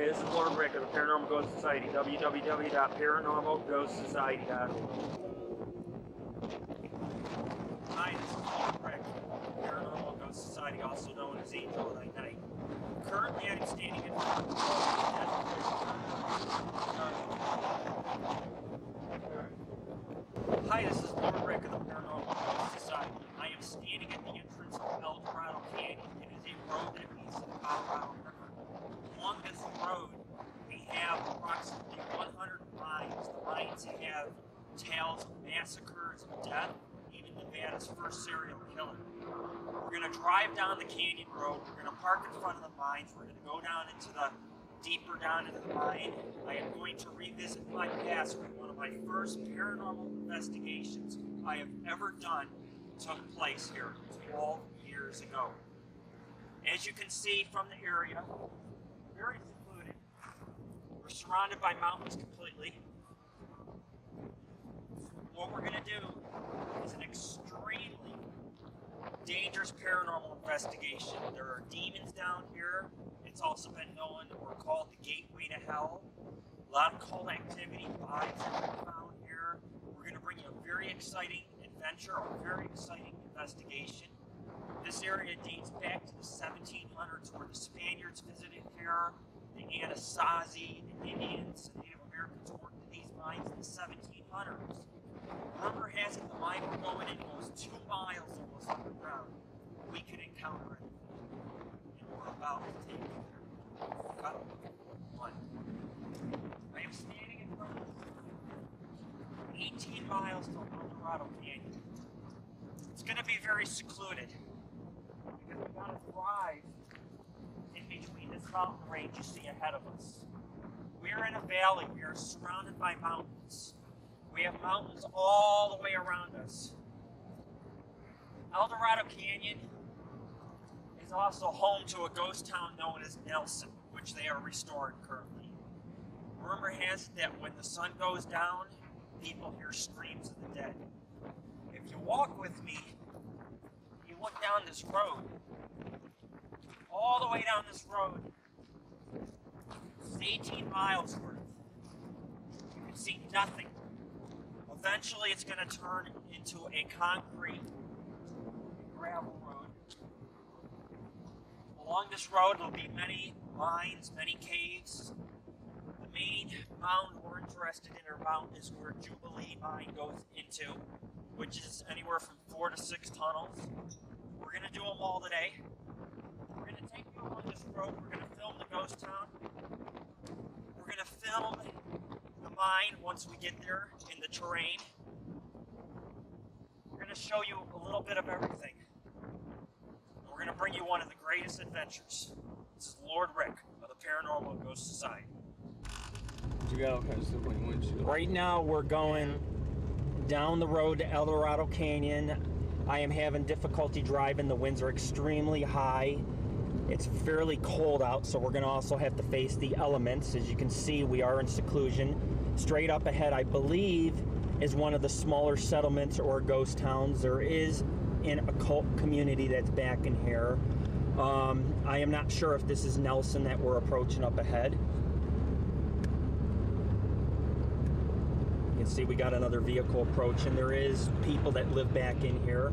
Hey, this is Lord Rick of the Paranormal Ghost Society, www.paranormalghostsociety.org. Hi, this is Lord Rick of the Paranormal Ghost Society, also known as AngelOfThyNight. Currently, I'm standing in front of Hi, this is Lord Rick of the Paranormal Ghost Society. I am standing at the entrance of Eldorado Canyon. It is a road that leads to the Colorado River. Along this road, we have approximately 100 mines. The mines have tales of massacres and death, even Nevada's first serial killer. We're going to drive down the canyon road. We're going to park in front of the mines. We're going to go down into the deeper down into the mine. I am going to revisit my past where one of my first paranormal investigations I have ever done took place here 12 years ago. As you can see from the area, very secluded. We're surrounded by mountains completely. What we're going to do is an extremely dangerous paranormal investigation. There are demons down here. It's also been known or called the gateway to hell. A lot of occult activity, vibes have been found here. We're going to bring you a very exciting adventure, a very exciting investigation. This area dates back to the 1700s where the Spaniards visited here, the Anasazi, the Indians, and Native Americans worked in these mines in the 1700s. Rumor has it the mine we're going in goes 2 miles almost underground. We could encounter it. And we're about to take it there. Cut 1. I am standing in front of 18 miles to Eldorado Canyon. It's going to be very secluded because we got to drive in between this mountain range you see ahead of us. We are in a valley. We are surrounded by mountains. We have mountains all the way around us. Eldorado Canyon is also home to a ghost town known as Nelson, which they are restoring currently. Rumor has it that when the sun goes down, people hear screams of the dead. If you walk with me, you look down this road, all the way down this road, it's 18 miles worth. You can see nothing. Eventually it's going to turn into a concrete gravel road. Along this road will be many mines, many caves. The main mound we're interested in or mountain is where Jubilee Mine goes into, which is anywhere from 4 to 6 tunnels. We're going to do them all today. We're going to take you along this road. We're going to film the ghost town. We're going to film the mine once we get there in the terrain. We're going to show you a little bit of everything. And we're going to bring you one of the greatest adventures. This is Lord Rick of the Paranormal Ghost Society. You got all kinds of stuff on your windshield. Right now we're going down the road to Eldorado Canyon. I am having difficulty driving. The winds are extremely high. It's fairly cold out, so we're going to also have to face the elements. As you can see, we are in seclusion. Straight up ahead, I believe, is one of the smaller settlements or ghost towns. There is an occult community that's back in here. I am not sure if this is Nelson that we're approaching up ahead. You can see we got another vehicle approaching. There is people that live back in here.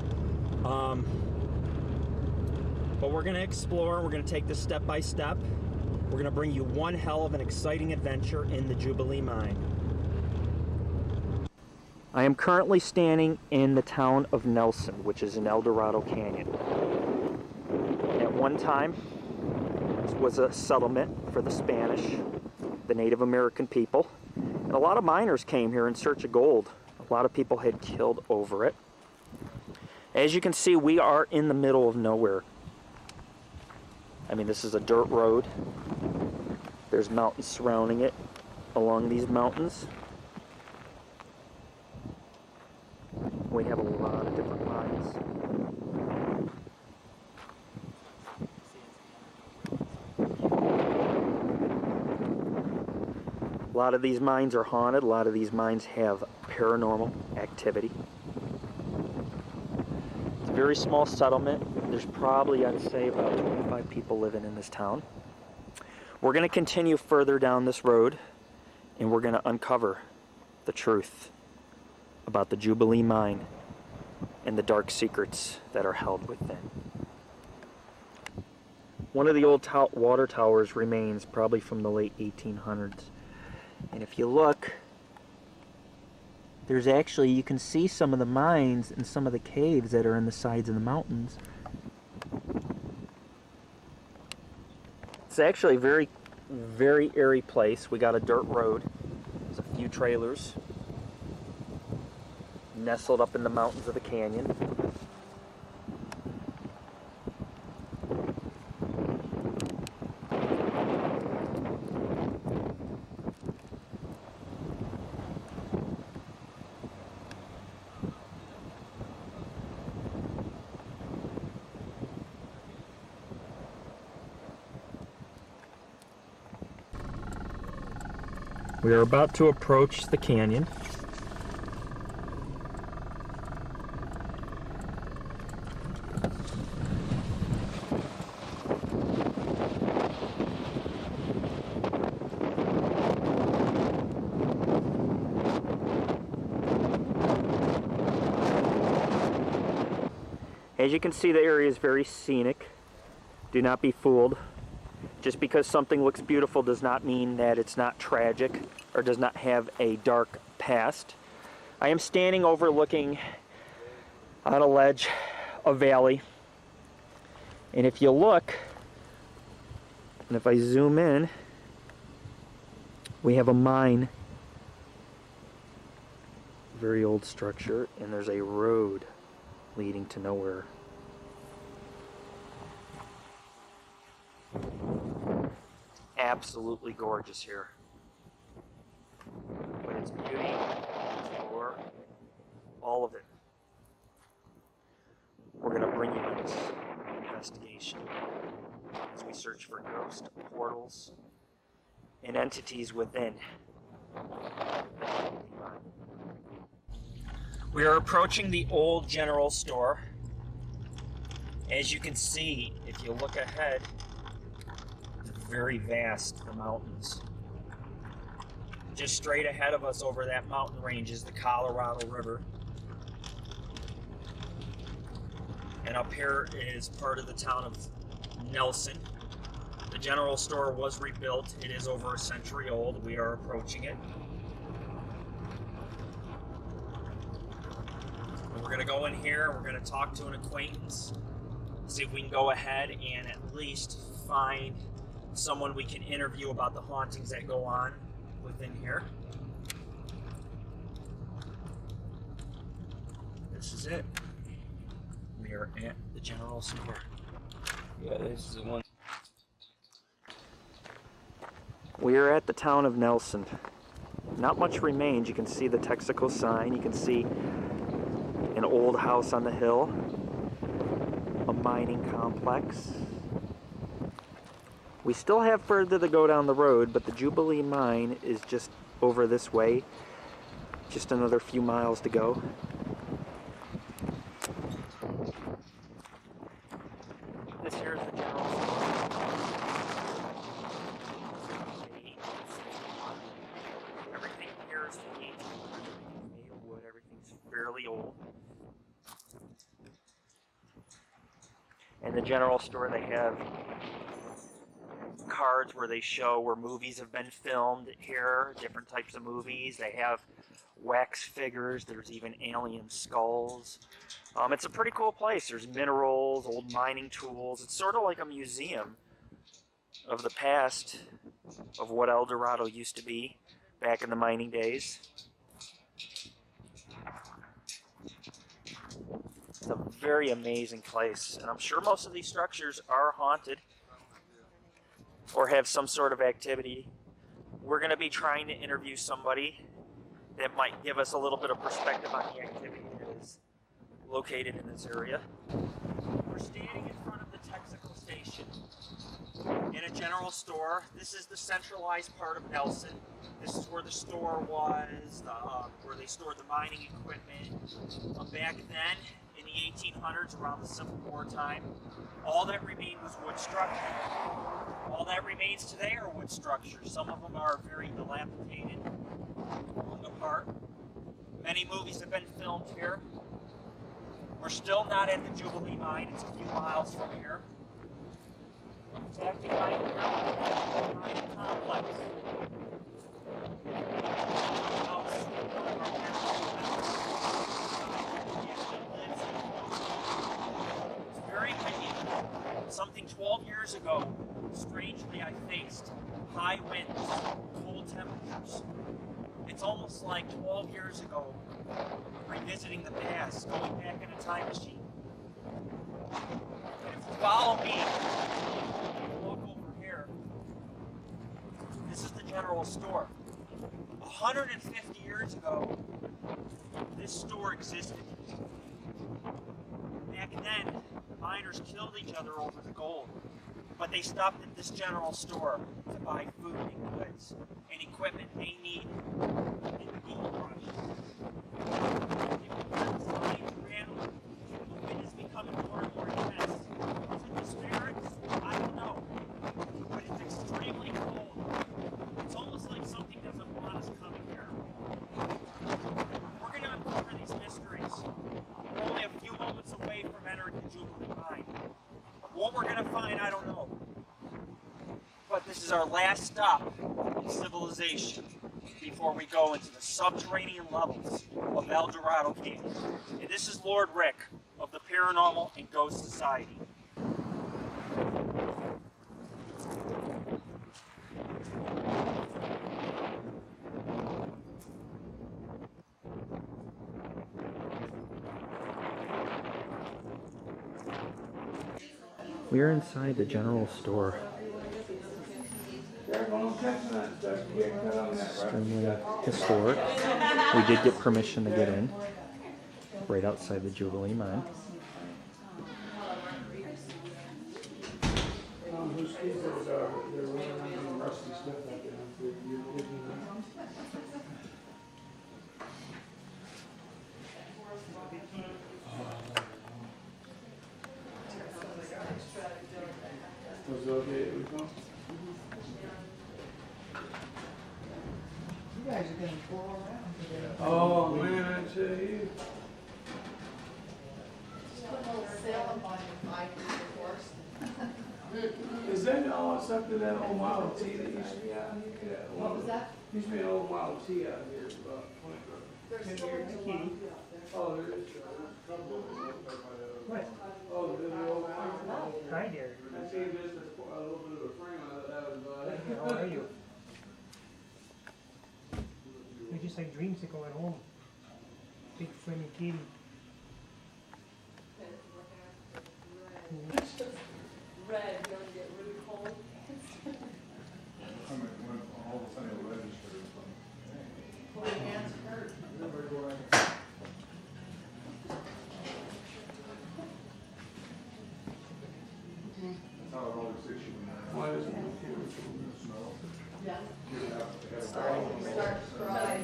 But we're going to explore. We're going to take this step by step. We're going to bring you one hell of an exciting adventure in the Jubilee Mine. I am currently standing in the town of Nelson, which is in Eldorado Canyon. At one time, this was a settlement for the Spanish, the Native American people. And a lot of miners came here in search of gold. A lot of people had killed over it. As you can see, we are in the middle of nowhere. I mean, this is a dirt road. There's mountains surrounding it along these mountains. We have a lot of different mines. A lot of these mines are haunted. A lot of these mines have paranormal activity. It's a very small settlement. There's probably, I'd say, about 25 people living in this town. We're going to continue further down this road, and we're going to uncover the truth about the Jubilee Mine and the dark secrets that are held within. One of the old water towers remains, probably from the late 1800s. And if you look, there's actually, you can see some of the mines and some of the caves that are in the sides of the mountains. It's actually a very, very airy place. We got a dirt road. There's a few trailers nestled up in the mountains of the canyon. We are about to approach the canyon. As you can see, the area is very scenic. Do not be fooled. Just because something looks beautiful does not mean that it's not tragic or does not have a dark past. I am standing overlooking on a ledge, a valley. And if you look, and if I zoom in, we have a mine. Very old structure, and there's a road leading to nowhere. Absolutely gorgeous here. But its beauty, its allure, all of it. We're going to bring you on this investigation as we search for ghost portals and entities within. We are approaching the old general store. As you can see, if you look ahead, it's very vast, the mountains. Just straight ahead of us over that mountain range is the Colorado River. And up here is part of the town of Nelson. The general store was rebuilt. It is over a century old. We are approaching it. And we're going to go in here. We're going to talk to an acquaintance. See if we can go ahead and at least find someone we can interview about the hauntings that go on within here. This is it. We are at the general store. Yeah, this is the one. We are at the town of Nelson. Not much remains. You can see the Texaco sign. You can see an old house on the hill. A mining complex. We still have further to go down the road, but the Jubilee Mine is just over this way. Just another few miles to go. This here is the general store. Everything here is from 1800s, made of wood. Everything's fairly old. In the general store, they have cards where they show where movies have been filmed here, different types of movies. They have wax figures. There's even alien skulls. It's a pretty cool place. There's minerals, old mining tools. It's sort of like a museum of the past of what Eldorado used to be back in the mining days. It's a very amazing place, and I'm sure most of these structures are haunted or have some sort of activity. We're going to be trying to interview somebody that might give us a little bit of perspective on the activity that is located in this area. We're standing in front of the Texaco station in a general store. This is the centralized part of Nelson. This is where the store was, where they stored the mining equipment. Back then, in the 1800s, around the Civil War time, all that remained was wood structure. All that remains today are wood structures. Some of them are very dilapidated, falling apart. Many movies have been filmed here. We're still not at the Jubilee Mine. It's a few miles from here. It's acting right here on the mine complex. It's very windy. Something 12 years ago, strangely, I faced high winds, cold temperatures. It's almost like 12 years ago, revisiting the past, going back in a time machine. And if you follow me, walk over here, this is the general store. 150 years ago, this store existed. Back then, miners killed each other over the gold, but they stopped at this general store to buy food and goods and equipment they need in the gold rush. The wind is becoming more and more intense. Is it the spirits? I don't know. But it's extremely cold. It's almost like something doesn't want us coming here. We're going to uncover these mysteries. We're only a few moments away from entering the Jubilee Mine. What we're going to find, I don't know. But this is our last stop in civilization before we go into the subterranean levels of Eldorado Canyon. And this is Lord Rick of the Paranormal and Ghost Society. We're inside the general store. Extremely historic. We did get permission to get in. Right outside the Jubilee Mine. You guys are going to go around today. Oh man, I tell you. Just put a little sail up on your 5-year horse. Is that all it's up to that old Model T that used to be out here? What was that? Used to be an old Model T out here about 20 There's 10 still years. a lot out there. Oh, there is. What? Oh, there's an old one. Hi there. I see just a little bit of a frame. I thought that was How are you? We just had dreamsicle at home. Big friendly kitty. Red, you don't get really cold. all of a sudden registered. Well, your hands hurt. Why is it? Yeah. Start to cry.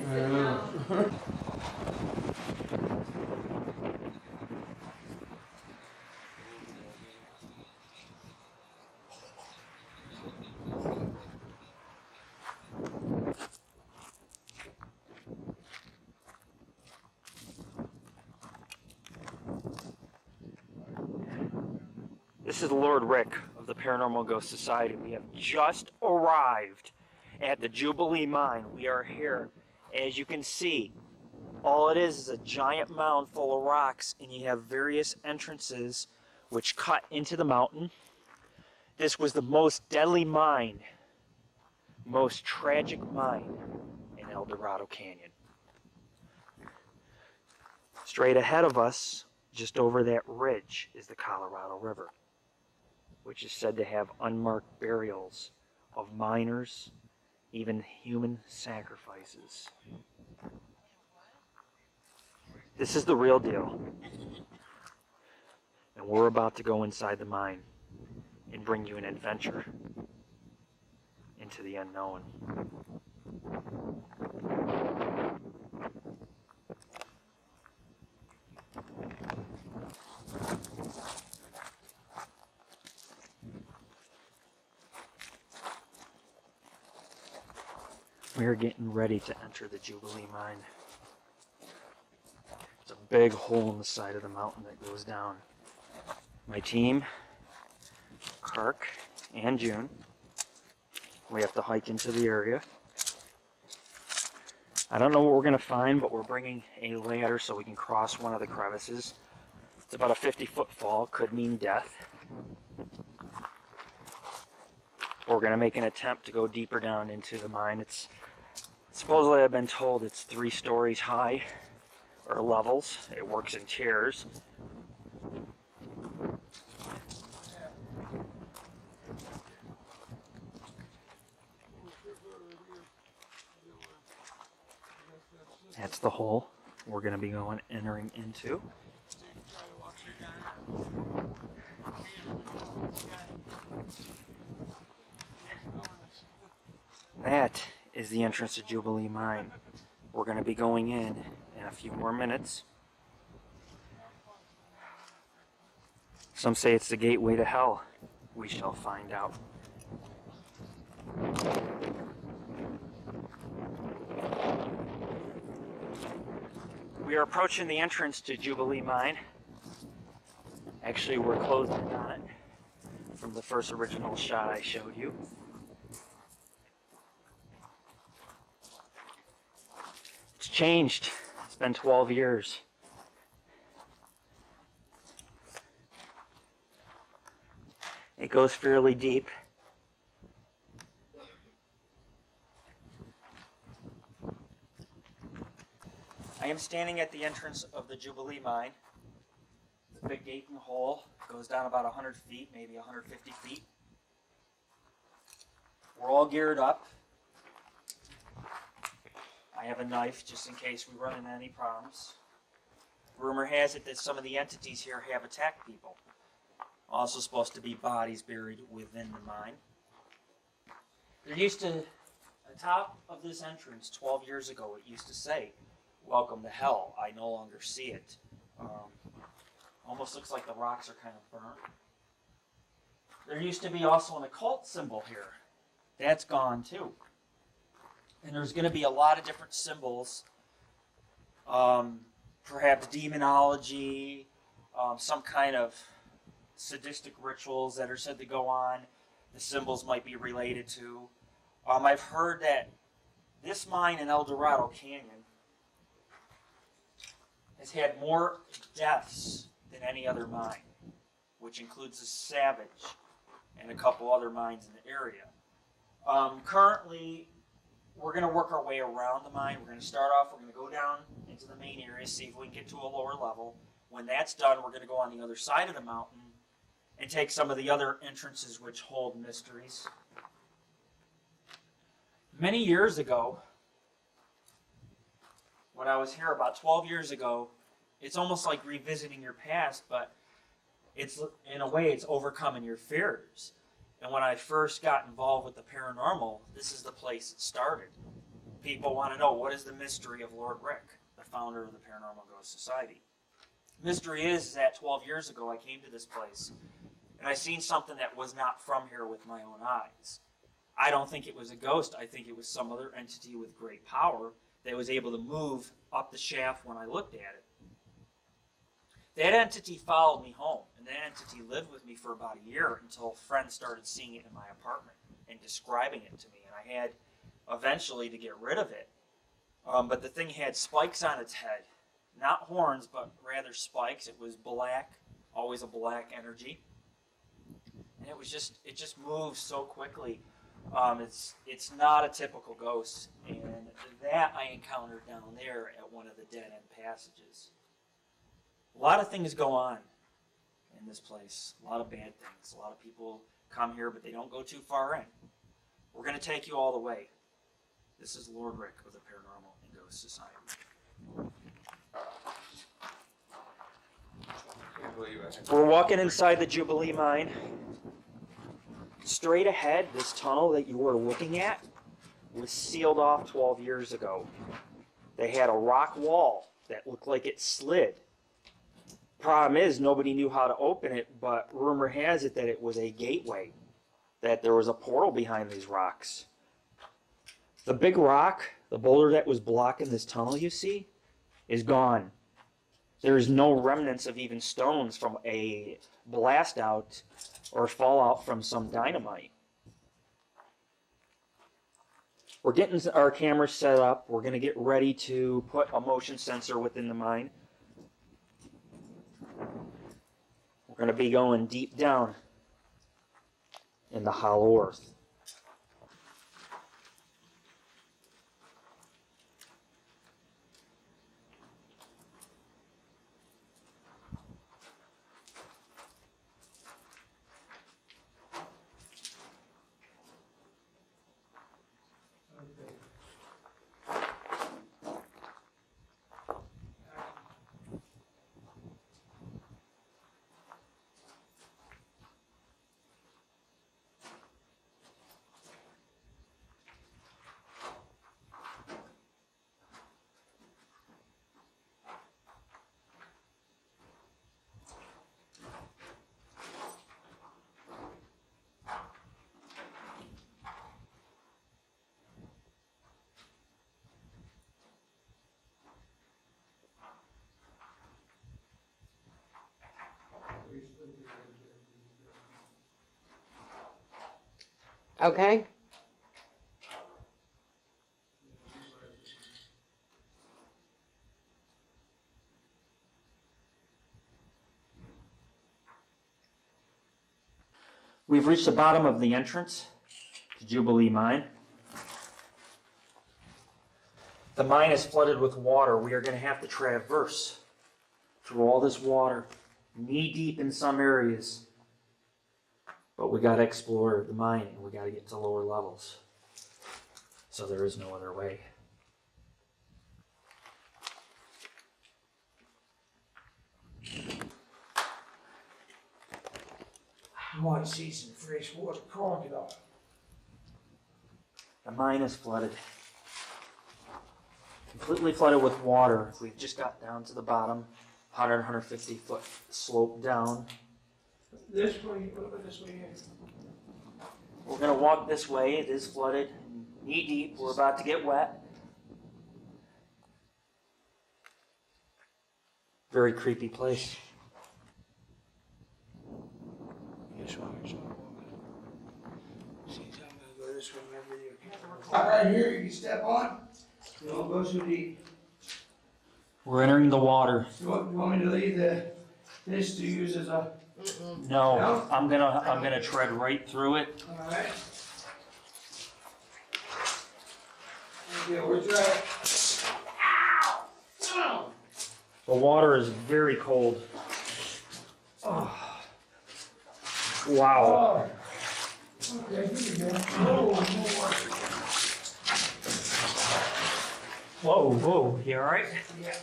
This is Lord Rick of the Paranormal Ghost Society. We have just arrived at the Jubilee Mine. We are here. As you can see, all it is a giant mound full of rocks, and you have various entrances which cut into the mountain. This was the most deadly mine, most tragic mine in Eldorado Canyon. Straight ahead of us, just over that ridge, is the Colorado River, which is said to have unmarked burials of miners, even human sacrifices. This is the real deal. And we're about to go inside the mine and bring you an adventure into the unknown. We are getting ready to enter the Jubilee Mine. It's a big hole in the side of the mountain that goes down. My team, Kark and June, we have to hike into the area. I don't know what we're going to find, but we're bringing a ladder so we can cross one of the crevices. It's about a 50-foot fall, could mean death. We're going to make an attempt to go deeper down into the mine. It's supposedly, I've been told, it's 3 stories high, or levels. It works in tiers. That's the hole we're going to be entering into. That is the entrance to Jubilee Mine. We're going to be going in a few more minutes. Some say it's the gateway to hell. We shall find out. We are approaching the entrance to Jubilee Mine. Actually, we're closing in on it from the first original shot I showed you. It's changed. It's been 12 years. It goes fairly deep. I am standing at the entrance of the Jubilee Mine. The big gaping hole goes down about 100 feet, maybe 150 feet. We're all geared up. I have a knife just in case we run into any problems. Rumor has it that some of the entities here have attacked people. Also supposed to be bodies buried within the mine. There used to, at the top of this entrance 12 years ago, it used to say, "Welcome to hell." I no longer see it. Almost looks like the rocks are kind of burnt. There used to be also an occult symbol here. That's gone too. And there's going to be a lot of different symbols. Perhaps demonology, some kind of sadistic rituals that are said to go on. The symbols might be related to. I've heard that this mine in Eldorado Canyon has had more deaths than any other mine, which includes the Savage and a couple other mines in the area. Currently, we're going to work our way around the mine. We're going to start off, we're going to go down into the main area, see if we can get to a lower level. When that's done, we're going to go on the other side of the mountain and take some of the other entrances which hold mysteries. Many years ago, when I was here about 12 years ago, it's almost like revisiting your past, but it's, in a way, it's overcoming your fears. And when I first got involved with the paranormal, this is the place it started. People want to know, what is the mystery of Lord Rick, the founder of the Paranormal Ghost Society? Mystery is that 12 years ago I came to this place, and I seen something that was not from here with my own eyes. I don't think it was a ghost. I think it was some other entity with great power that was able to move up the shaft when I looked at it. That entity followed me home, and that entity lived with me for about a year until friends started seeing it in my apartment and describing it to me, and I had eventually to get rid of it. But the thing had spikes on its head. Not horns, but rather spikes. It was black, always a black energy. And it just moves so quickly. It's not a typical ghost, and that I encountered down there at one of the dead-end passages. A lot of things go on in this place. A lot of bad things. A lot of people come here, but they don't go too far in. We're going to take you all the way. This is Lord Rick of the Paranormal and Ghost Society. We're walking inside the Jubilee Mine. Straight ahead, this tunnel that you were looking at was sealed off 12 years ago. They had a rock wall that looked like it slid. Problem is, nobody knew how to open it, but rumor has it that it was a gateway, that there was a portal behind these rocks. The big rock, the boulder that was blocking this tunnel you see, is gone. There's no remnants of even stones from a blast out or fallout from some dynamite. We're getting our cameras set up. We're going to get ready to put a motion sensor within the mine. We're going to be going deep down in the hollow earth. Okay. We've reached the bottom of the entrance to Jubilee Mine. The mine is flooded with water. We are going to have to traverse through all this water, knee deep in some areas. But we got to explore the mine and we got to get to lower levels. So there is no other way. I might see some freshwater crocodile. The mine is flooded. Completely flooded with water. We've just got down to the bottom, 100, 150 foot slope down. This way, over this way. We're going to walk this way. It is flooded, knee deep. We're about to get wet. Very creepy place. This one, this one. See, I'm gonna go this way. Right here, you can step on. Don't go so deep. We're entering the water. You want me to leave this to use as a? No, No? I'm gonna tread right through it. All right. Okay, we're trying. The water is very cold. Oh. Wow. Oh. Okay, here we go. Oh, more. Whoa, whoa. You all right? Yeah.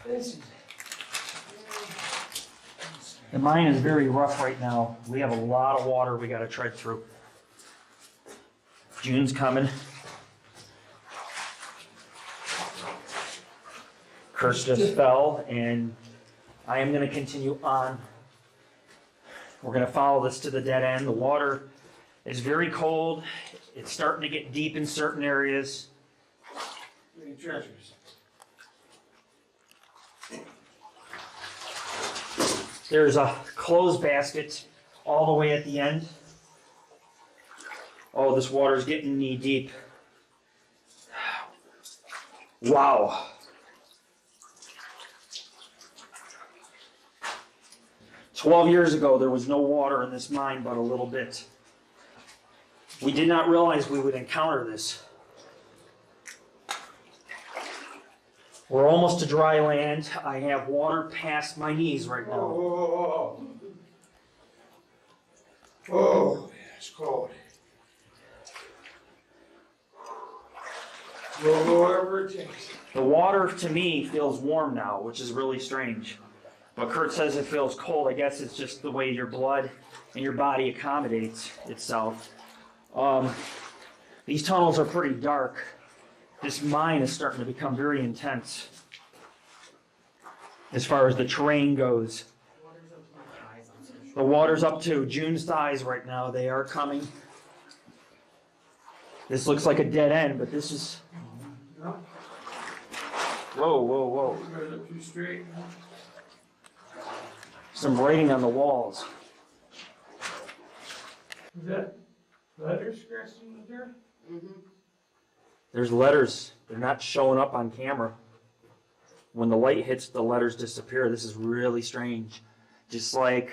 This is. The mine is very rough right now. We have a lot of water we got to tread through. June's coming. Kurt just fell, and I am going to continue on. We're going to follow this to the dead end. The water is very cold. It's starting to get deep in certain areas. Any treasures? There's a clothes basket all the way at the end. Oh, this water's getting knee deep. Wow. "12 years ago, there was no water in this mine but a little bit. We did not realize we would encounter this. We're almost to dry land. I have water past my knees right now. Oh, oh, yeah, it's cold. We'll go wherever it takes. The water to me feels warm now, which is really strange. But Kurt says it feels cold. I guess it's just the way your blood and your body accommodates itself. These tunnels are pretty dark. This mine is starting to become very intense as far as the terrain goes. The water's up to June's thighs right now. They are coming. This looks like a dead end, but this is. No, Whoa, whoa, whoa. goes up too straight. Some writing on the walls. Is that leather scratched in the dirt? There's letters. They're not showing up on camera. When the light hits, the letters disappear. This is really strange. Just like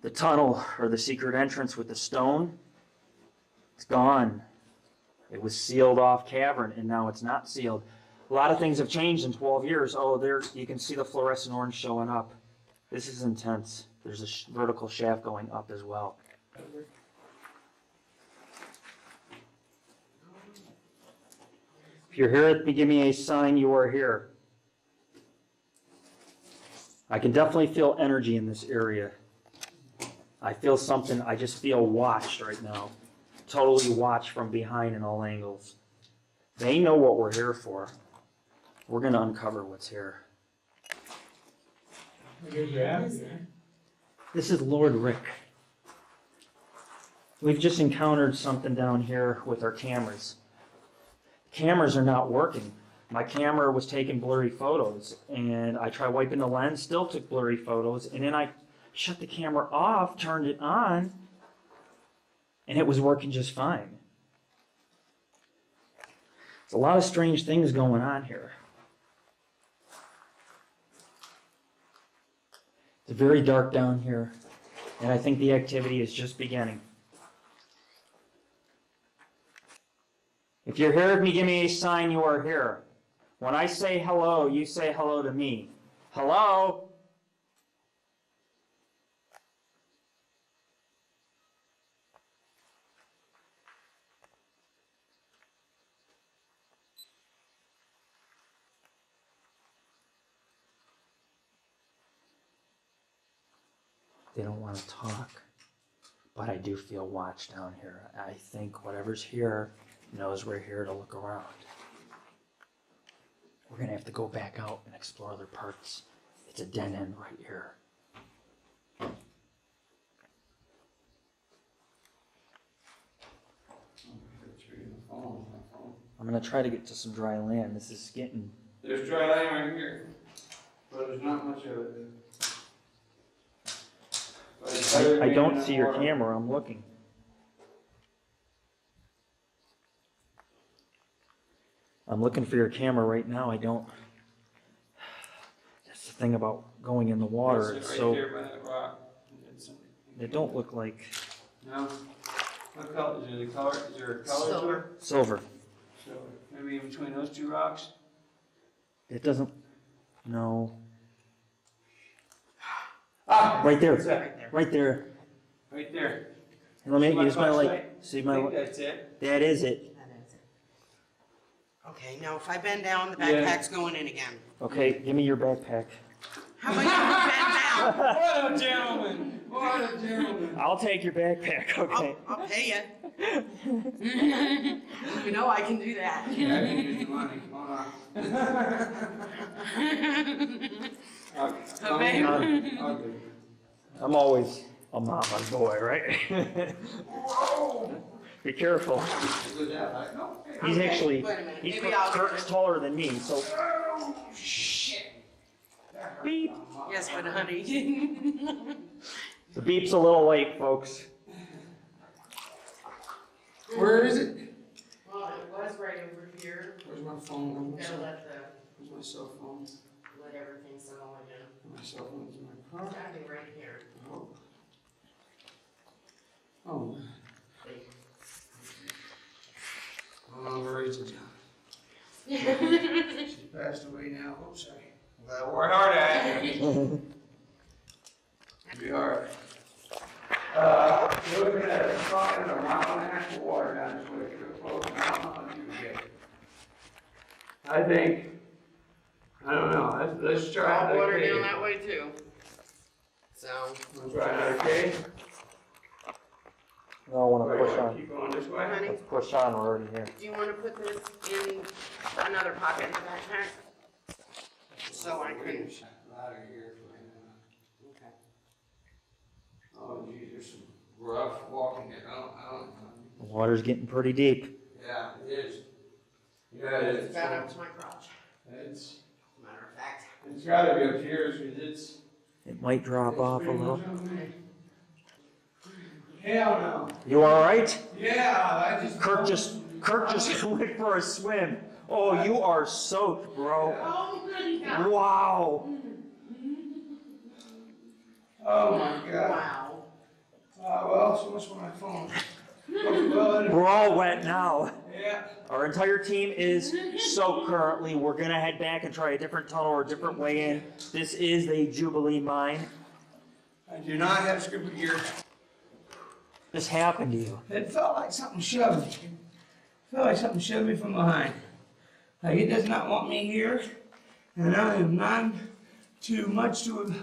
the tunnel or the secret entrance with the stone, it's gone. It was sealed off cavern, and now it's not sealed. A lot of things have changed in 12 years. Oh, there you can see the fluorescent orange showing up. This is intense. There's a vertical shaft going up as well. If you're here, give me a sign you are here. I can definitely feel energy in this area. I feel something, I just feel watched right now. Totally watched from behind in all angles. They know what we're here for. We're going to uncover what's here. This is Lord Rick. We've just encountered something down here with our cameras. Cameras are not working. My camera was taking blurry photos, and I tried wiping the lens, still took blurry photos, and then I shut the camera off, turned it on, and it was working just fine. There's a lot of strange things going on here. It's very dark down here, and I think the activity is just beginning. If you're here with me, give me a sign you are here. When I say hello, you say hello to me. Hello? They don't want to talk, but I do feel watched down here. I think whatever's here knows we're here to look around. We're going to have to go back out and explore other parts. It's a dead end right here. I'm going to try to get to some dry land. This is getting... There's dry land right here, but there's not much of it. I don't see your camera. I'm looking. I'm looking for your camera right now. I don't... That's the thing about going in the water. It's right so... there by that rock. They don't look like... No. What color? Is there the color? Is there a color to it? Silver. So maybe in between those two rocks. It doesn't... No. Ah, Right there. what's that? Right there. Right there. And let me See my use my light. flashlight? See I my think light. that's it. That is it. That is it. Okay, now if I bend down, the Yeah. backpack's going in again. Okay, give me your backpack. How about you bend down? What a gentleman! What a gentleman! I'll take your backpack, okay? I'll pay you. You know I can do that. Yeah, I can use your money. Hold on. So, babe. I'll do it. I'm always a mama's boy, right? Be careful. Go down like, no. He's Okay, actually, wait a minute. he's Maybe I'll- Kirk's taller than me, so Oh, shit. beep. Yes, but honey. The beep's a little late, folks. Where is it? Well, it was right over here. Where's my phone? Gotta let Where's my cell phone? everything settle again. My cell phone's in my It's car. gotta be right here. Oh. Oh. Oh, where is it? She passed away now. Oops, sorry. Well, I worked hard at it. We are. You're looking at a spot in a mile and a half of water down this way. Close to a mile and you get. I think. I don't know. Let's try All another water down cave. that way too. So, Let's try another cave. No, I want to push on. Keep going this way. honey, Let's push on, we're already here. do you wanna put this in another pocket in the backpack? So I can. Ladder here for you. Okay. Oh, geez, there's some rough walking here. I don't know. water's getting pretty deep. Yeah, it is. Yeah, It's about up to my crotch, It's, as a matter of fact. it's gotta be up here, because it's. It might drop off a little. Hell no. You all right? Yeah, I just. Kirk just went for a swim. Oh, you are soaked, bro. Oh, good God. Wow. Oh my God. Wow. Well, so much for my phone. Well, We're all wet now. yeah. Our entire team is soaked currently. We're gonna head back and try a different tunnel or a different way in. This is the Jubilee Mine. I do not have scuba gear. This happened to you. It felt like something shoved me. It felt like something shoved me from behind. Like it does not want me here, and I am not too much to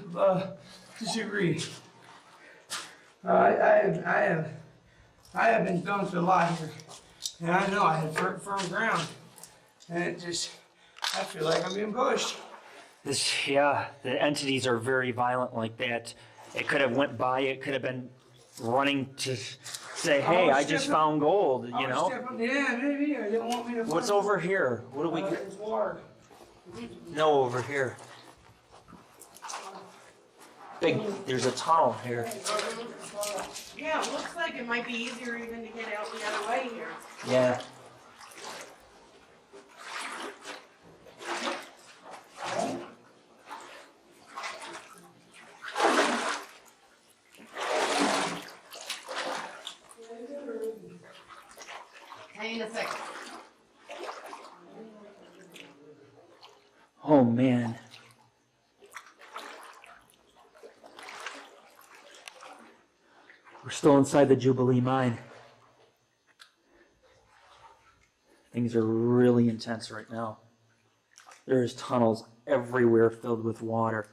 disagree. I have been thrown through a lot here, and I know I had firm ground, and it just, I feel like I'm being pushed. Yeah, the entities are very violent like that. It could have went by, it could have been running to say, hey, I just found gold, you know? Yeah, maybe, or they don't want me to. What's over here? What do we get? It's water. No, over here. There's a tunnel here. Yeah, it looks like it might be easier even to get out the other way here. Yeah. Hang a second. Oh, man. We're still inside the Jubilee Mine. Things are really intense right now. There's tunnels everywhere filled with water.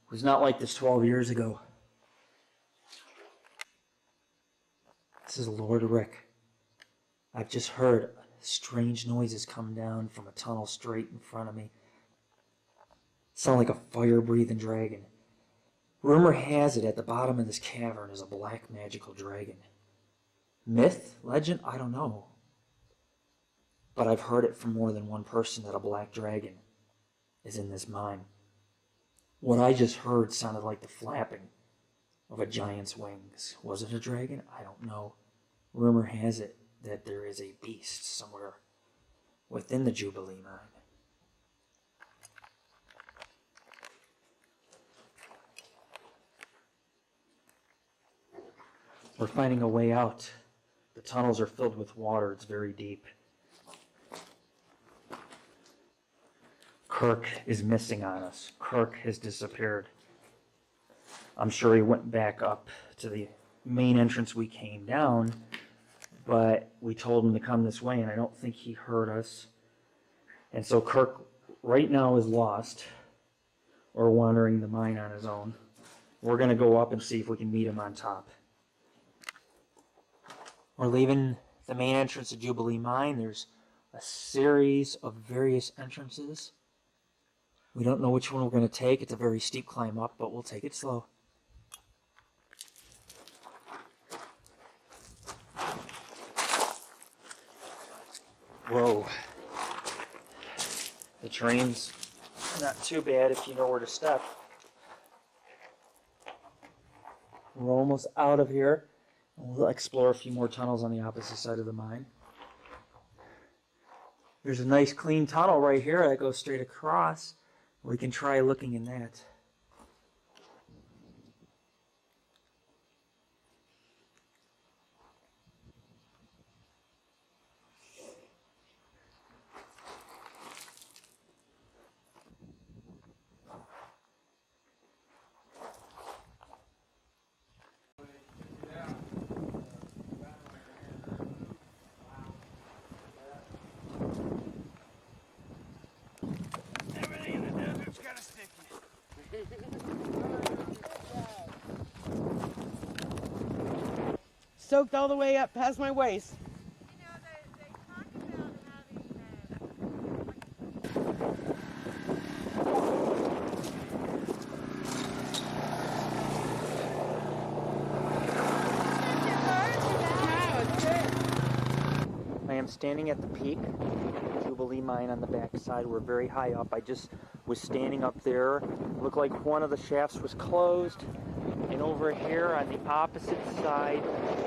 It was not like this 12 years ago. This is Lord Rick. I've just heard strange noises come down from a tunnel straight in front of me. Sound like a fire-breathing dragon. Rumor has it at the bottom of this cavern is a black magical dragon. Myth? Legend? I don't know. But I've heard it from more than one person that a black dragon is in this mine. What I just heard sounded like the flapping of a giant's wings. Was it a dragon? I don't know. Rumor has it that there is a beast somewhere within the Jubilee Mine. We're finding a way out. The tunnels are filled with water. It's very deep. Kirk is missing on us. Kirk has disappeared. I'm sure he went back up to the main entrance we came down, but we told him to come this way, and I don't think he heard us. And so Kirk right now is lost or wandering the mine on his own. We're going to go up and see if we can meet him on top. We're leaving the main entrance of Jubilee Mine. There's a series of various entrances. We don't know which one we're going to take. It's a very steep climb up, but we'll take it slow. Whoa. The terrain's not too bad if you know where to step. We're almost out of here. We'll explore a few more tunnels on the opposite side of the mine. There's a nice clean tunnel right here that goes straight across. We can try looking in that. Soaked all the way up past my waist. You know, they talk about having No, it's good. am standing at the peak, Jubilee Mine on the backside. We're very high up. I just was standing up there. Looked like one of the shafts was closed. And over here on the opposite side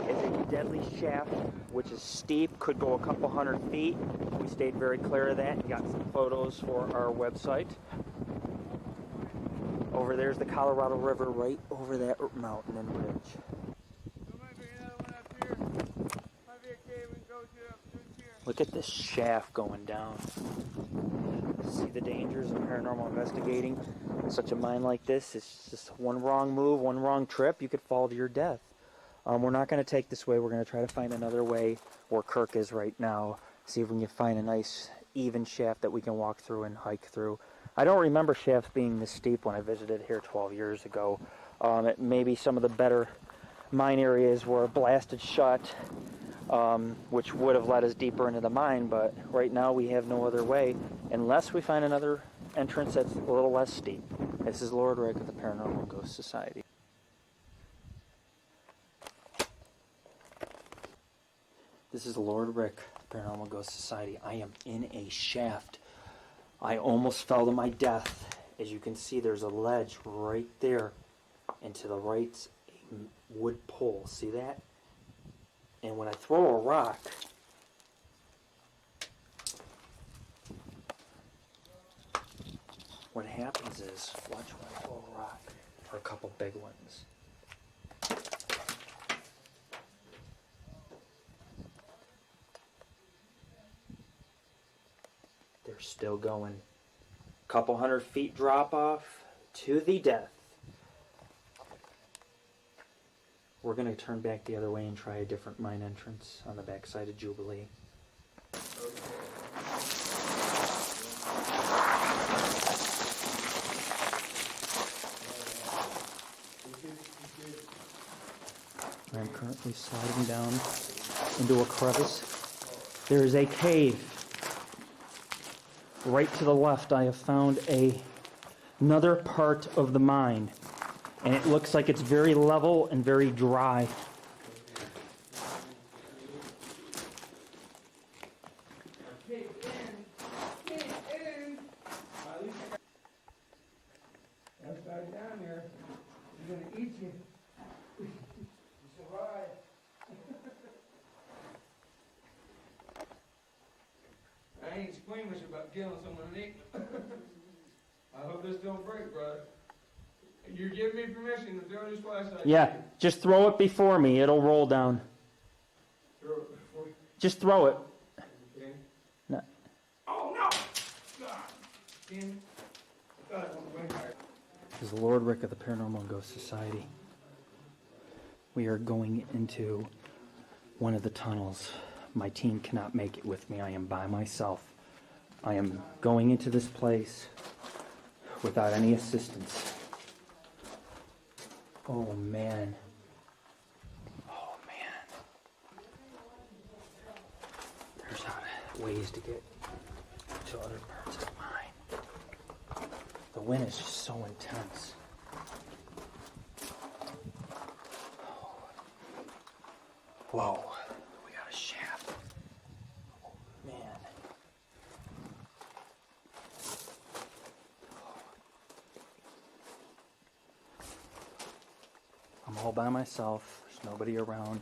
is a deadly shaft, which is steep, could go a couple hundred feet. We stayed very clear of that and got some photos for our website. Over there's the Colorado River right over that mountain and ridge. Look at this shaft going down. See the dangers of paranormal investigating such a mine like this. It's just one wrong move, one wrong trip, you could fall to your death. We're not going to take this way. We're going to try to find another way where Kirk is right now. See if we can find a nice even shaft that we can walk through and hike through. I don't remember shafts being this steep when I visited here 12 years ago. Maybe some of the better mine areas were blasted shut, which would have led us deeper into the mine, but right now we have no other way unless we find another entrance that's a little less steep. This is Lord Rick of the Paranormal Ghost Society. This is Lord Rick, Paranormal Ghost Society. I am in a shaft. I almost fell to my death. As you can see, there's a ledge right there, and to the right's a wood pole. See that? And when I throw a rock, what happens is, watch when I throw a rock, or a couple big ones. They're still going. Couple hundred feet drop off to the death. We're going to turn back the other way and try a different mine entrance on the backside of Jubilee. I'm currently sliding down into a crevice. There is a cave. Right to the left, I have found another part of the mine. And it looks like it's very level and very dry. That guy down there, he's gonna eat you. You survive. I ain't squeamish about killing someone and eating them. I hope this don't break, brother. You give me permission to throw this flashlight? Yeah, just throw it before me. It'll roll down. Throw it before you. Just throw it. Okay. No. Oh no! God. Damn. I thought it went way higher. This is Lord Rick of the Paranormal Ghost Society. We are going into one of the tunnels. My team cannot make it with me. I am by myself. I am going into this place without any assistance. Oh man. Oh man. There's ways to get to other parts of the mine. The wind is just so intense. Whoa. We got a shaft. Oh, man. I'm all by myself. There's nobody around.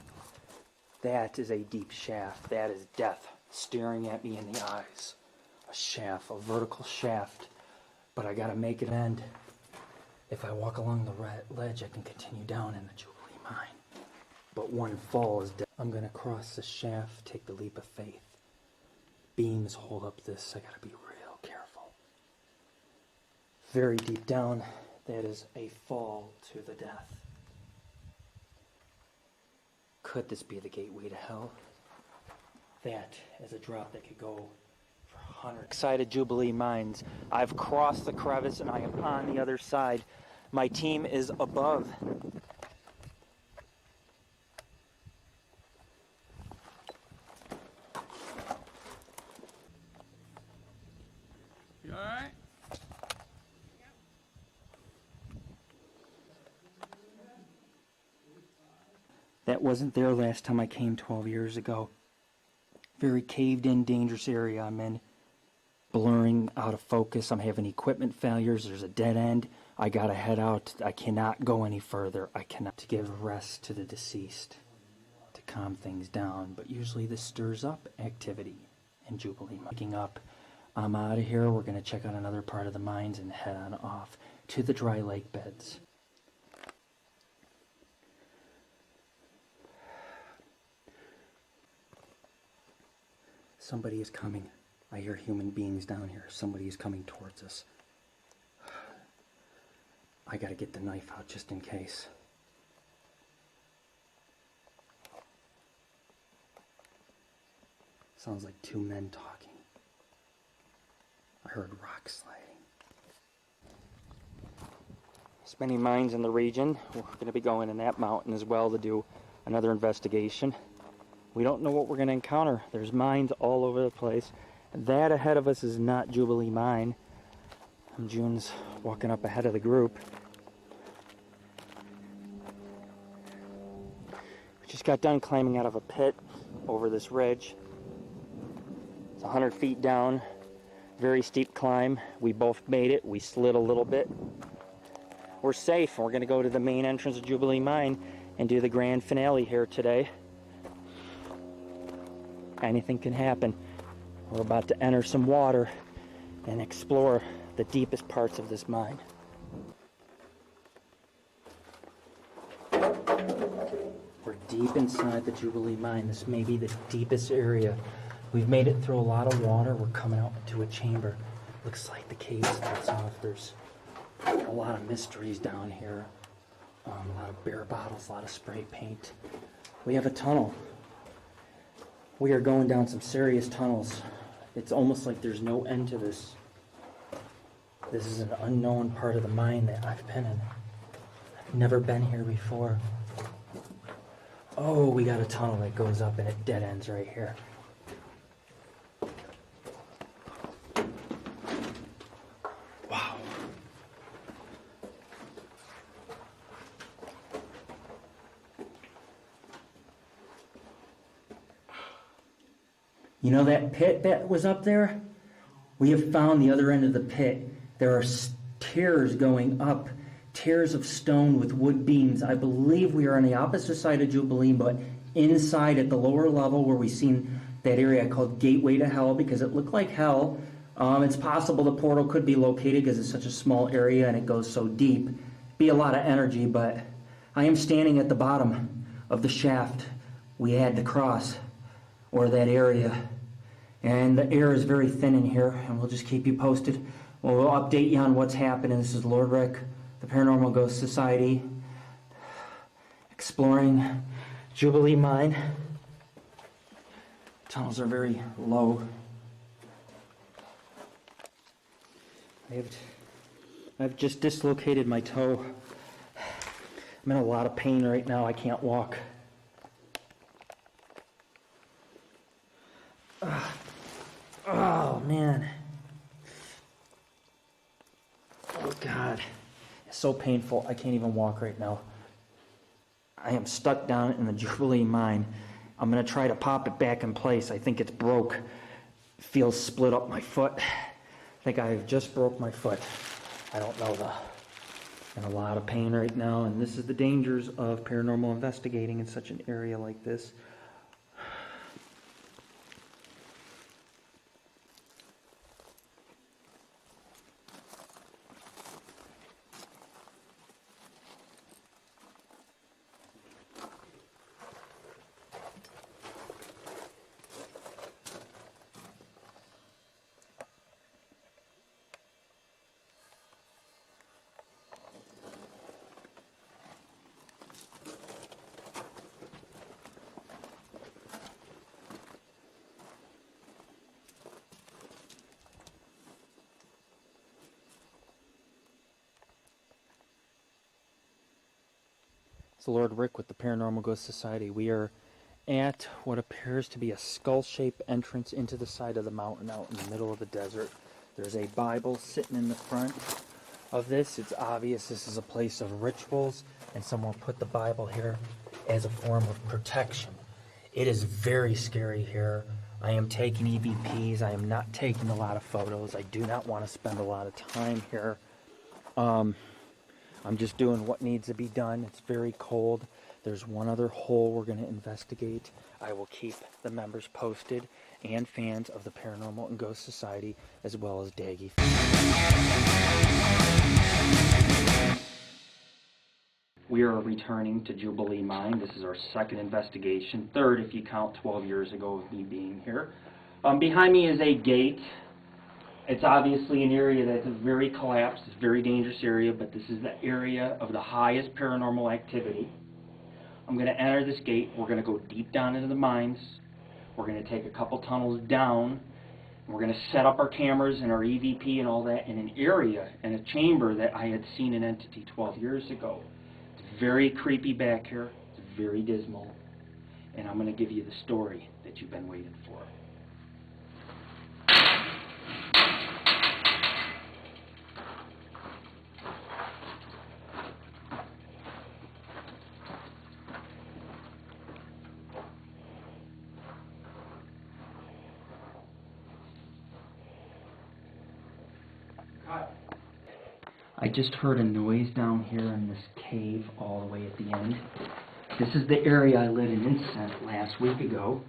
That is a deep shaft. That is death staring at me in the eyes. A shaft, a vertical shaft. But I gotta make it end. If I walk along the ledge, I can continue down in the Jubilee Mine. But one fall is death. I'm gonna cross the shaft, take the leap of faith. Beams hold up this. I gotta be real careful. Very deep down, that is a fall to the death. Could this be the gateway to hell? That is a drop that could go for hundreds. Excited Jubilee Mines. I've crossed the crevice and I am on the other side. My team is above. You alright? That wasn't there last time I came 12 years ago. Very caved in, dangerous area I'm in. Blurring out of focus. I'm having equipment failures. There's a dead end. I gotta head out. I cannot go any further. I cannot. To give rest to the deceased, to calm things down. But usually this stirs up activity in Jubilee. Picking up, I'm out of here. We're gonna check out another part of the mines and head on off to the dry lake beds. Somebody is coming. I hear human beings down here. Somebody is coming towards us. I gotta get the knife out just in case. Sounds like two men talking. I heard rock sliding. Many mines in the region. We're gonna be going in that mountain as well to do another investigation. We don't know what we're gonna encounter. There's mines all over the place. That ahead of us is not Jubilee Mine. June's walking up ahead of the group. We just got done climbing out of a pit over this ridge. It's 100 feet down, very steep climb. We both made it. We slid a little bit. We're safe. We're going to go to the main entrance of Jubilee Mine and do the grand finale here today. Anything can happen. We're about to enter some water and explore the deepest parts of this mine. We're deep inside the Jubilee Mine. This may be the deepest area. We've made it through a lot of water. We're coming out into a chamber. Looks like the cave starts off. There's a lot of mysteries down here. A lot of beer bottles, a lot of spray paint. We have a tunnel. We are going down some serious tunnels. It's almost like there's no end to this. This is an unknown part of the mine that I've been in. I've never been here before. Oh, we got a tunnel that goes up and it dead ends right here. Wow. You know that pit that was up there? We have found the other end of the pit. There are stairs going up, tiers of stone with wood beams. I believe we are on the opposite side of Jubilee, but inside at the lower level where we've seen that area called Gateway to Hell because it looked like hell. It's possible the portal could be located because it's such a small area and it goes so deep. Be a lot of energy, but I am standing at the bottom of the shaft we had to cross, or that area. And the air is very thin in here, and we'll just keep you posted. We'll update you on what's happening. This is Lord Rick, the Paranormal Ghost Society, exploring Jubilee Mine. Tunnels are very low. I've just dislocated my toe. I'm in a lot of pain right now. I can't walk. Oh, man. Oh, God. It's so painful. I can't even walk right now. I am stuck down in the Jubilee Mine. I'm going to try to pop it back in place. I think it's broke. Feels split up my foot. I think I just broke my foot. I don't know though. I'm in a lot of pain right now, and this is the dangers of paranormal investigating in such an area like this. Lord Rick with the Paranormal Ghost Society. We are at what appears to be a skull-shaped entrance into the side of the mountain out in the middle of the desert. There's a Bible sitting in the front of this. It's obvious this is a place of rituals, and someone put the Bible here as a form of protection. It is very scary here. I am taking EVPs. I am not taking a lot of photos. I do not want to spend a lot of time here. I'm just doing what needs to be done. It's very cold. There's one other hole we're going to investigate. I will keep the members posted and fans of the Paranormal and Ghost Society, as well as Daggy. We are returning to Jubilee Mine. This is our second investigation, third if you count 12 years ago of me being here. Behind me is a gate. It's obviously an area that's very collapsed. It's a very dangerous area, but this is the area of the highest paranormal activity. I'm going to enter this gate. We're going to go deep down into the mines. We're going to take a couple tunnels down. We're going to set up our cameras and our EVP and all that in an area, in a chamber that I had seen an entity 12 years ago. It's very creepy back here. It's very dismal. And I'm going to give you the story that you've been waiting for. I just heard a noise down here in this cave all the way at the end. This is the area I lit an incense last week ago.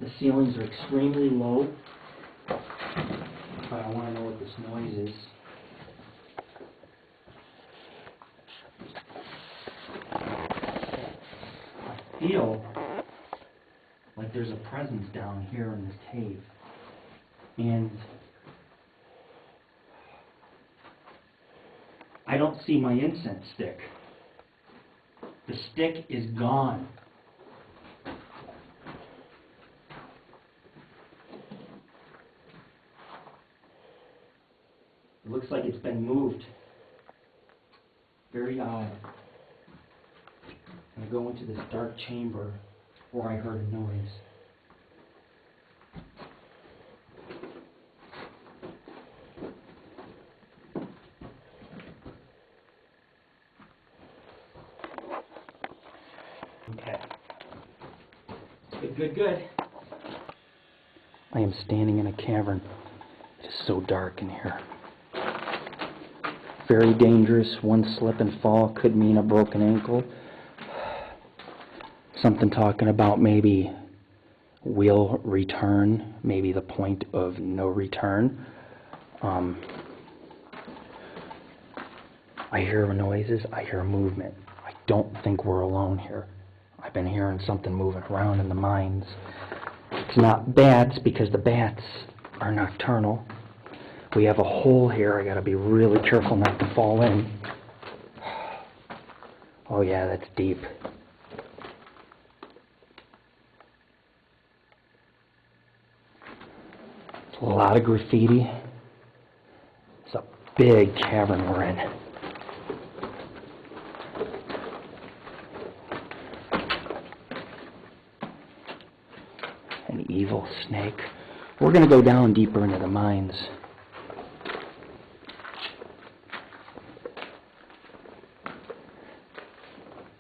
The ceilings are extremely low, but I want to know what this noise is. I feel like there's a presence down here in this cave. And I don't see my incense stick. The stick is gone. It looks like it's been moved. Very odd. I'm going to go into this dark chamber where I heard a noise. Okay. Good. I am standing in a cavern. It is so dark in here. Very dangerous. One slip and fall could mean a broken ankle. Something talking about maybe will return, maybe the point of no return. I hear noises, I hear movement. I don't think we're alone here. I've been hearing something moving around in the mines. It's not bats, because the bats are nocturnal. We have a hole here. I gotta be really careful not to fall in. Oh yeah, that's deep. It's a lot of graffiti. It's a big cavern we're in. An evil snake. We're going to go down deeper into the mines.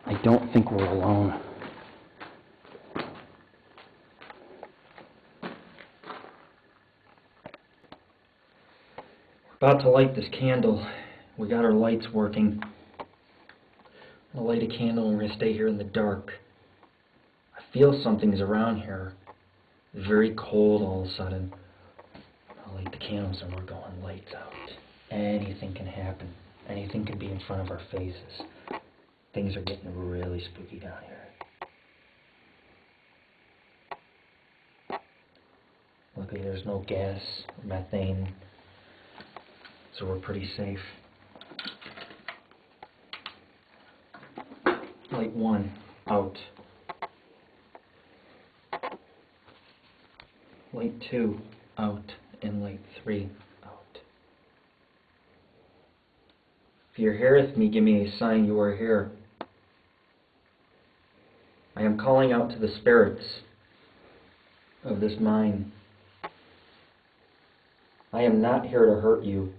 I don't think we're alone. We're about to light this candle. We got our lights working. I'm going to light a candle and we're going to stay here in the dark. I feel something's around here. Very cold all of a sudden. I'll light the candles and we're going lights out. Anything can happen. Anything can be in front of our faces. Things are getting really spooky down here. Luckily there's no gas or methane, so we're pretty safe. Light 1 out. Light 2 out, and light 3 out. If you're here with me, give me a sign you are here. I am calling out to the spirits of this mine. I am not here to hurt you.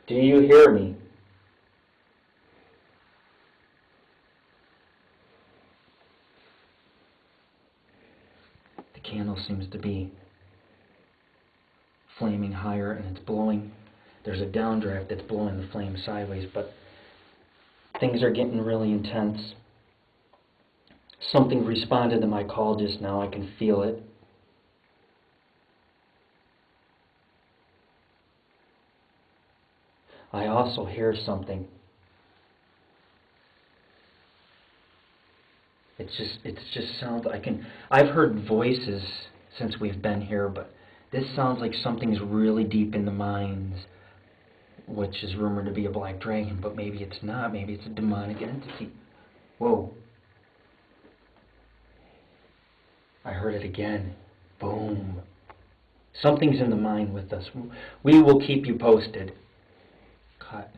Do you hear me? candle seems to be flaming higher, and it's blowing. There's a downdraft that's blowing the flame sideways, but things are getting really intense. Something responded to my call just now. I can feel it. I also hear something. It just sounds, I've heard voices since we've been here, but this sounds like something's really deep in the mines, which is rumored to be a black dragon, but maybe it's not. Maybe it's a demonic entity. Whoa. I heard it again. Boom. Something's in the mine with us. We will keep you posted. Cut.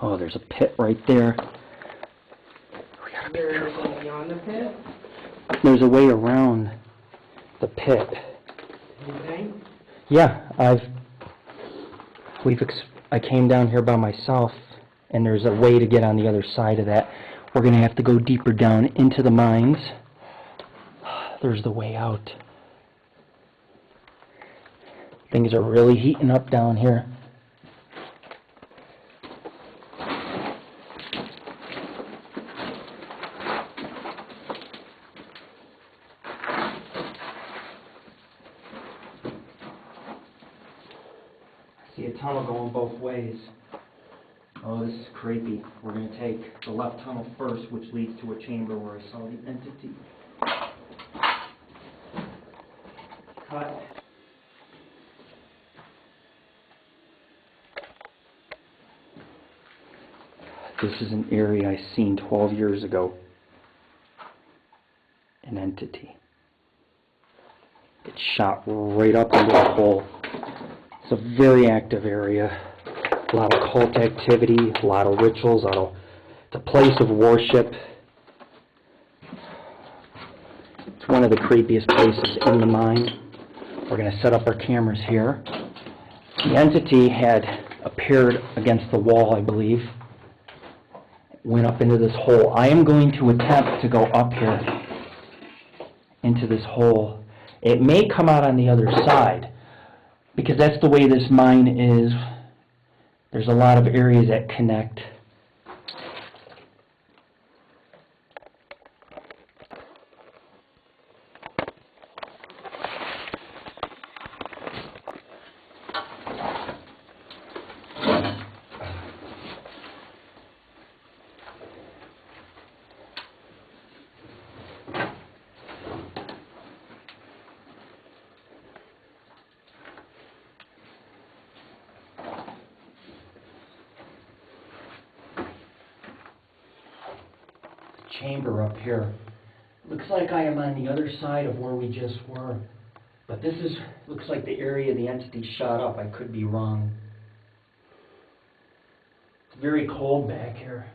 Oh, there's a pit right there. We gotta be careful. Beyond the pit? There's a way around the pit. You think? Yeah, I came down here by myself, and there's a way to get on the other side of that. We're gonna have to go deeper down into the mines. There's the way out. Things are really heating up down here. See a tunnel going both ways. Oh, this is creepy. We're going to take the left tunnel first, which leads to a chamber where I saw the entity. Cut. This is an area I seen 12 years ago. An entity. It shot right up into a hole. It's a very active area. A lot of cult activity, a lot of rituals, it's a place of worship. It's one of the creepiest places in the mine. We're going to set up our cameras here. The entity had appeared against the wall, I believe. Went up into this hole. I am going to attempt to go up here into this hole. It may come out on the other side, because that's the way this mine is. There's a lot of areas that connect. Chamber up here. Looks like I am on the other side of where we just were. But this looks like the area the entity shot up. I could be wrong. It's very cold back here.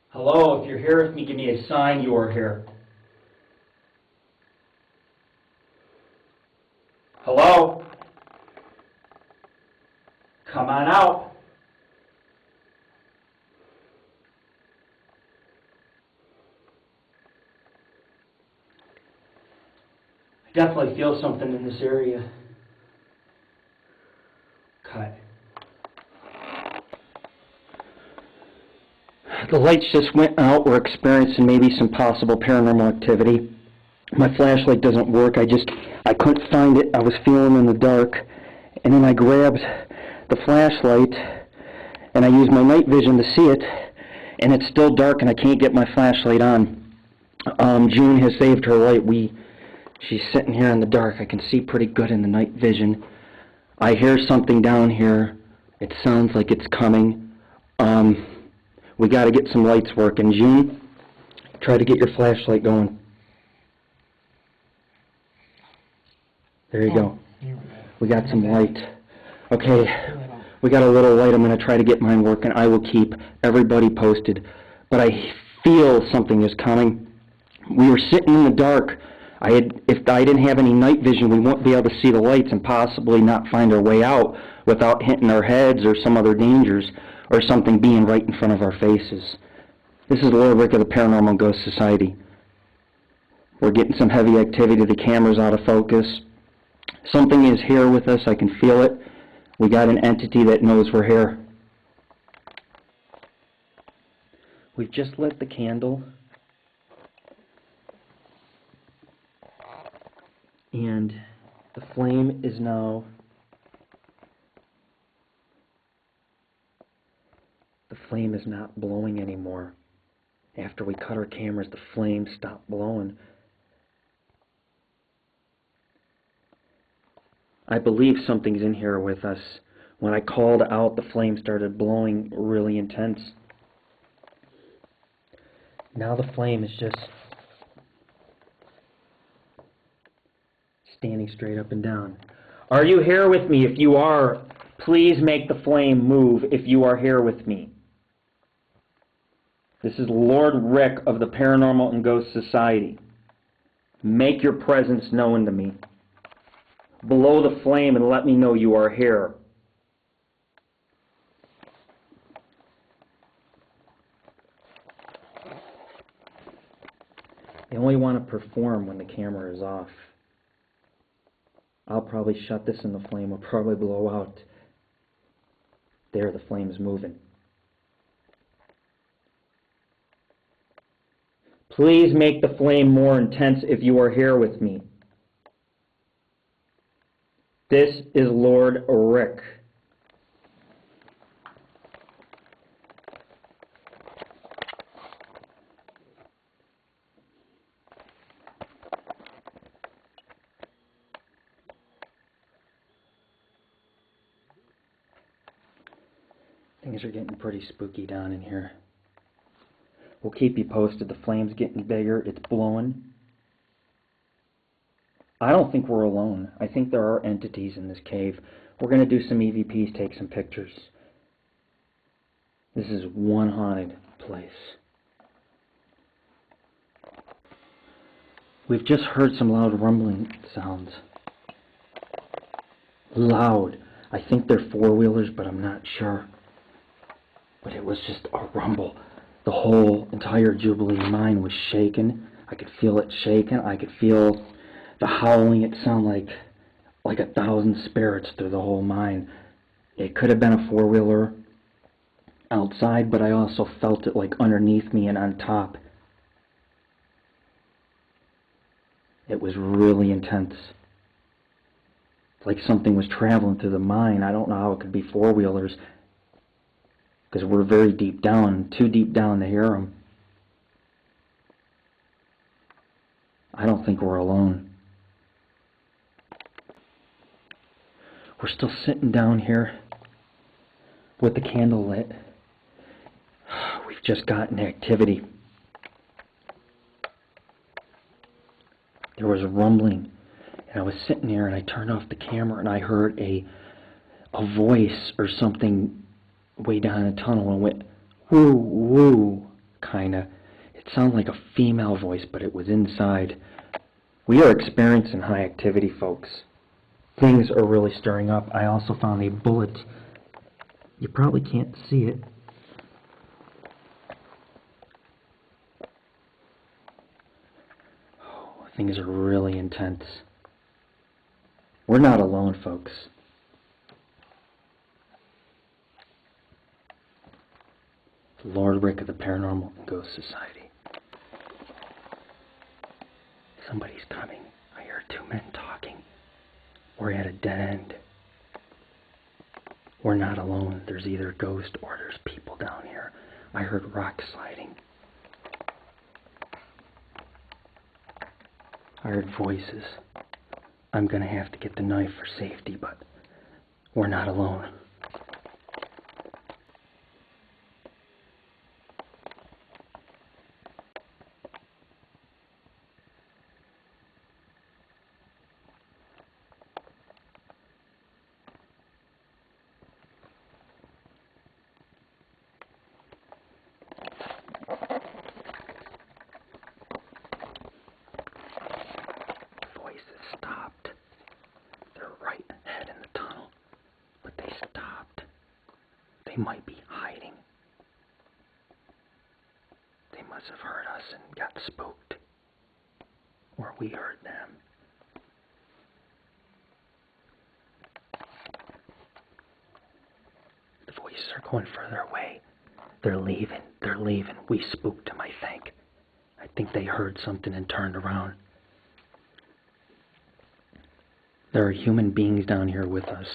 Hello, if you're here with me, give me a sign you are here. Hello? Come on out. Definitely feel something in this area. Cut. The lights just went out. We're experiencing maybe some possible paranormal activity. My flashlight doesn't work. I couldn't find it. I was feeling in the dark. And then I grabbed the flashlight and I used my night vision to see it. And it's still dark and I can't get my flashlight on. June has saved her light. She's sitting here in the dark. I can see pretty good in the night vision. I hear something down here. It sounds like it's coming. We got to get some lights working. June, try to get your flashlight going. There you go. We got some light. Okay, we got a little light. I'm going to try to get mine working. I will keep everybody posted. But I feel something is coming. We were sitting in the dark. If I didn't have any night vision, we won't be able to see the lights and possibly not find our way out. without hitting our heads or some other dangers or something being right in front of our faces. This is Lord Rick of the Paranormal and Ghost Society. We're getting some heavy activity. The camera's out of focus. Something is here with us. I can feel it. We got an entity that knows we're here. We've just lit the candle. And the flame is now... The flame is not blowing anymore. After we cut our cameras, the flame stopped blowing. I believe something's in here with us. When I called out, the flame started blowing really intense. Now the flame is just standing straight up and down. Are you here with me? If you are, please make the flame move if you are here with me. This is Lord Rick of the Paranormal and Ghost Society. Make your presence known to me. Below the flame and let me know you are here. They only want to perform when the camera is off. I'll probably shut this and the flame will probably blow out. There, the flame is moving. Please make the flame more intense if you are here with me. This is Lord Rick. Things are getting pretty spooky down in here. We'll keep you posted. The flame's getting bigger. It's blowing. I don't think we're alone. I think there are entities in this cave. We're going to do some EVPs, take some pictures. This is one haunted place. We've just heard some loud rumbling sounds. Loud. I think they're four-wheelers, but I'm not sure. But it was just a rumble. The whole entire Jubilee Mine was shaking. I could feel it shaking. I could feel the howling. It sounded like 1,000 spirits through the whole mine. It could have been a four-wheeler outside, but I also felt it like underneath me and on top. It was really intense. Like something was traveling through the mine. I don't know how it could be four-wheelers, because we're very deep down, too deep down to hear them. I don't think we're alone. We're still sitting down here with the candle lit. We've just gotten activity. There was a rumbling, and I was sitting there, and I turned off the camera, and I heard a voice or something way down in the tunnel, and went woo woo, kinda. It sounded like a female voice, but it was inside. We are experiencing high activity, folks. Things are really stirring up. I also found a bullet. You probably can't see it. Oh, things are really intense. We're not alone, folks. Lord Rick of the Paranormal and Ghost Society. Somebody's coming. I hear two men talking. We're at a dead end. We're not alone. There's either a ghost or there's people down here. I heard rock sliding. I heard voices. I'm gonna have to get the knife for safety, but we're not alone. Stopped. They're right ahead in the tunnel, but they might be hiding. They must have heard us and got spooked. Or we heard them. The voices are going further away. They're leaving. They're leaving. We spooked them, I think. I think they heard something and turned around. There are human beings down here with us.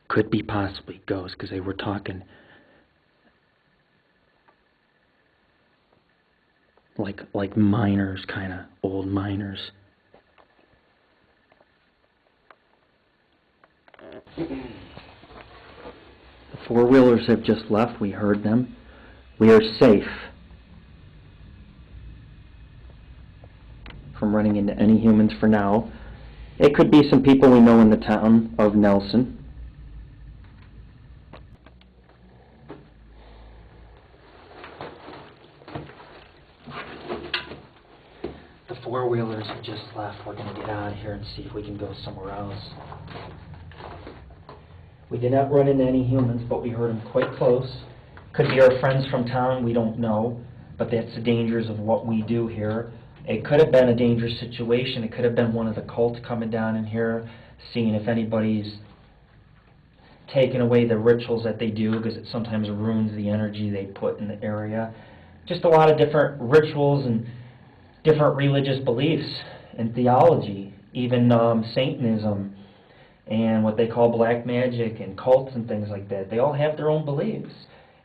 Could be possibly ghosts, because they were talking like miners, kind of old miners. The four-wheelers have just left. We heard them. We are safe from running into any humans for now. It could be some people we know in the town of Nelson. The four-wheelers have just left. We're going to get out of here and see if we can go somewhere else. We did not run into any humans, but we heard them quite close. Could be our friends from town, we don't know, but that's the dangers of what we do here. It could have been a dangerous situation. It could have been one of the cults coming down in here, seeing if anybody's taking away the rituals that they do, because it sometimes ruins the energy they put in the area. Just a lot of different rituals and different religious beliefs and theology, even Satanism and what they call black magic and cults and things like that. They all have their own beliefs.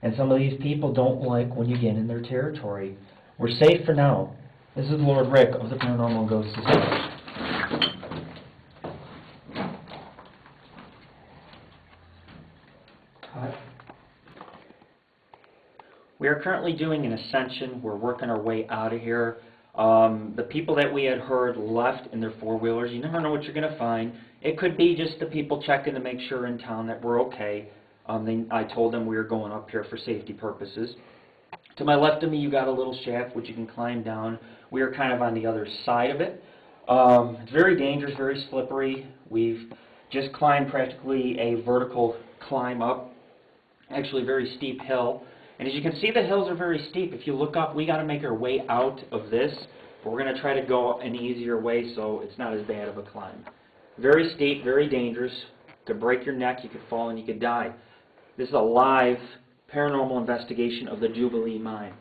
And some of these people don't like when you get in their territory. We're safe for now. This is Lord Rick of the Paranormal Ghost Society. We are currently doing an ascension. We're working our way out of here. The people that we had heard left in their four-wheelers. You never know what you're going to find. It could be just the people checking to make sure in town that we're okay. I told them we were going up here for safety purposes. To my left of me, you got a little shaft which you can climb down. We are kind of on the other side of it. It's very dangerous, very slippery. We've just climbed practically a vertical climb up, actually a very steep hill. And as you can see, the hills are very steep. If you look up, we got to make our way out of this. But we're going to try to go an easier way so it's not as bad of a climb. Very steep, very dangerous. Could break your neck, you could fall, and you could die. This is a live paranormal investigation of the Jubilee Mine.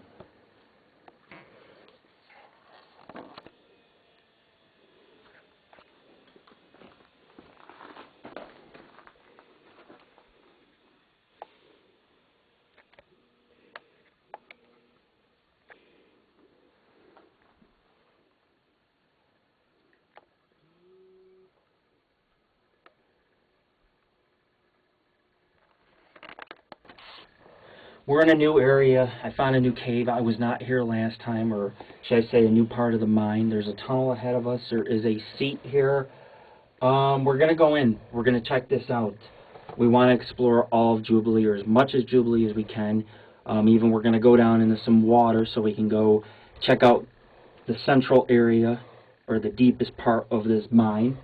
We're in a new area. I found a new cave. I was not here last time, or should I say a new part of the mine. There's a tunnel ahead of us. There is a seat here. We're going to go in. We're going to check this out. We want to explore all of Jubilee, or as much as Jubilee as we can. Even we're going to go down into some water so we can go check out the central area, or the deepest part of this mine.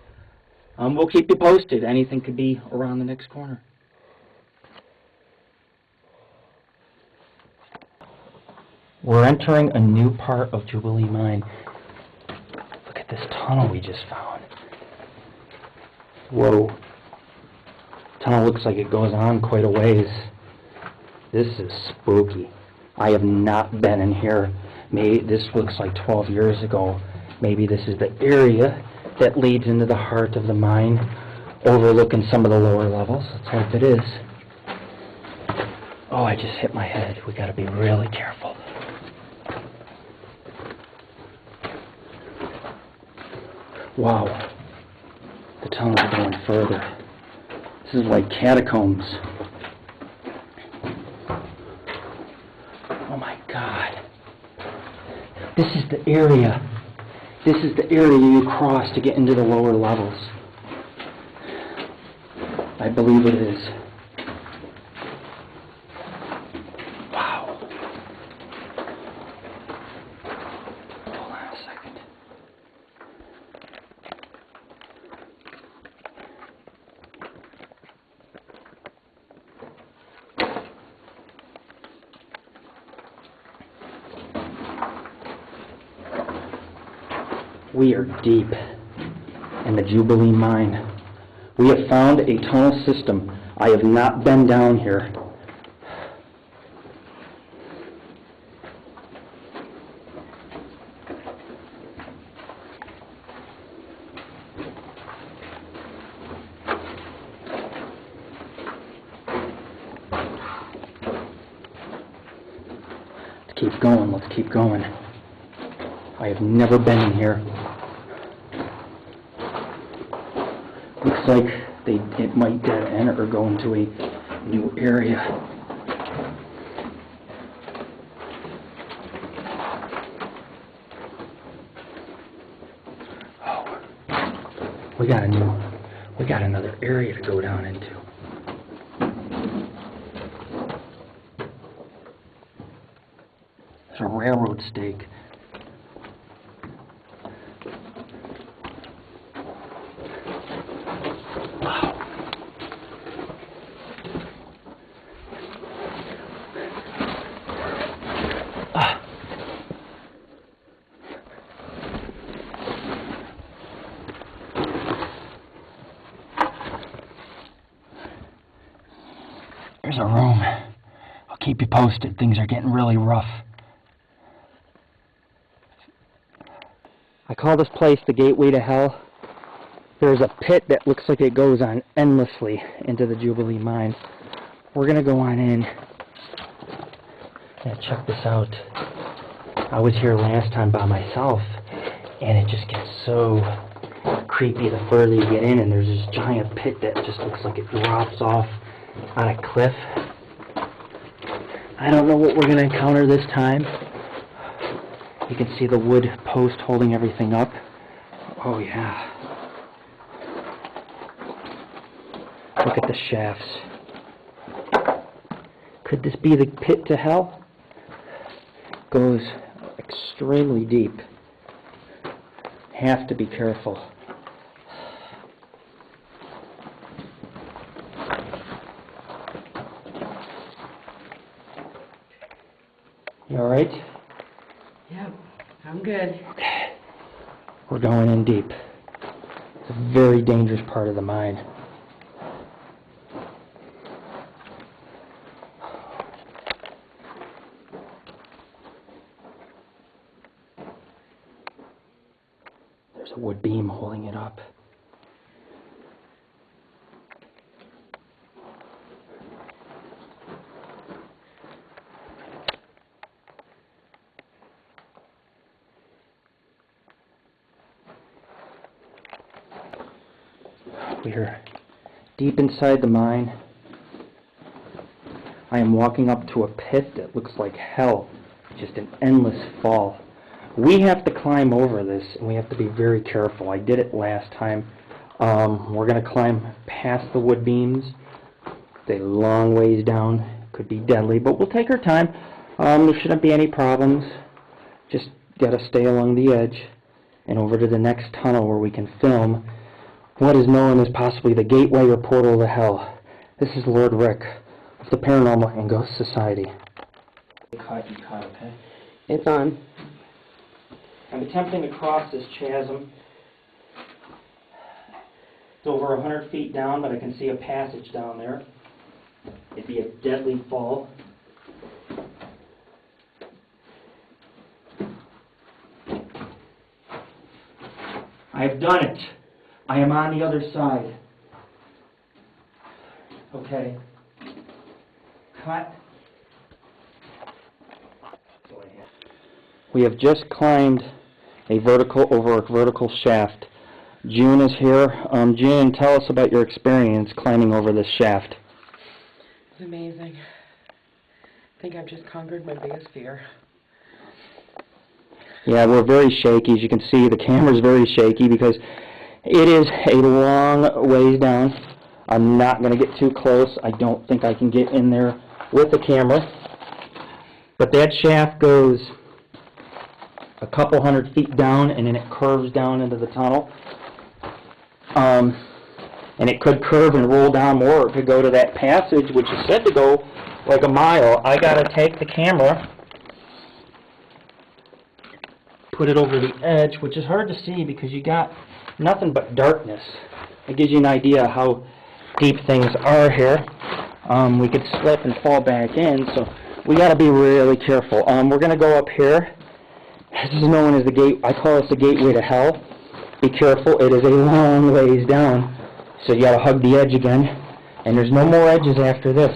We'll keep you posted. Anything could be around the next corner. We're entering a new part of Jubilee Mine. Look at this tunnel we just found. Whoa. Tunnel looks like it goes on quite a ways. This is spooky. I have not been in here. Maybe this looks like 12 years ago. Maybe this is the area that leads into the heart of the mine, overlooking some of the lower levels. Let's hope it is. Oh, I just hit my head. We got to be really careful. Wow, the tunnels are going further. This is like catacombs. Oh my God. This is the area. This is the area you cross to get into the lower levels. I believe it is. Wow. Hold on a second. We are deep in the Jubilee Mine. We have found a tunnel system. I have not been down here. Let's keep going, let's keep going. I have never been in here. Looks like it might dead end or go into a new area. Oh, we got another area to go down into. There's a railroad stake. There's a room. I'll keep you posted. Things are getting really rough. I call this place the gateway to hell. There's a pit that looks like it goes on endlessly into the Jubilee Mine. We're gonna go on in. Yeah, check this out. I was here last time by myself, and it just gets so creepy the further you get in, and there's this giant pit that just looks like it drops off on a cliff. I don't know what we're going to encounter this time. You can see the wood post holding everything up. Oh yeah. Look at the shafts. Could this be the pit to hell? Goes extremely deep. Have to be careful. You alright? Yep, I'm good. We're going in deep. It's a very dangerous part of the mine. There's a wood beam holding it up. We're deep inside the mine. I am walking up to a pit that looks like hell, just an endless fall. We have to climb over this, and we have to be very careful. I did it last time. We're going to climb past the wood beams. It's a long ways down. Could be deadly, but we'll take our time. There shouldn't be any problems. Just got to stay along the edge and over to the next tunnel where we can film what is known as possibly the gateway or portal to hell. This is Lord Rick of the Paranormal and Ghost Society. You cut, okay? It's on. I'm attempting to cross this chasm. It's over 100 feet down, but I can see a passage down there. It'd be a deadly fall. I've done it. I am on the other side. Okay. Cut. We have just climbed over a vertical shaft. June is here. June, tell us about your experience climbing over this shaft. It's amazing. I think I've just conquered my biggest fear. Yeah, we're very shaky. As you can see, the camera's very shaky because it is a long ways down. I'm not going to get too close. I don't think I can get in there with the camera. But that shaft goes a couple 100 feet down, and then it curves down into the tunnel. And it could curve and roll down more. It could go to that passage, which is said to go like a mile. I got to take the camera, put it over the edge, which is hard to see because you got nothing but darkness. It gives you an idea how deep things are here. We could slip and fall back in, so we got to be really careful. We're going to go up here. This is known as the gate. I call this the gateway to hell. Be careful. It is a long ways down, so you got to hug the edge again. And there's no more edges after this.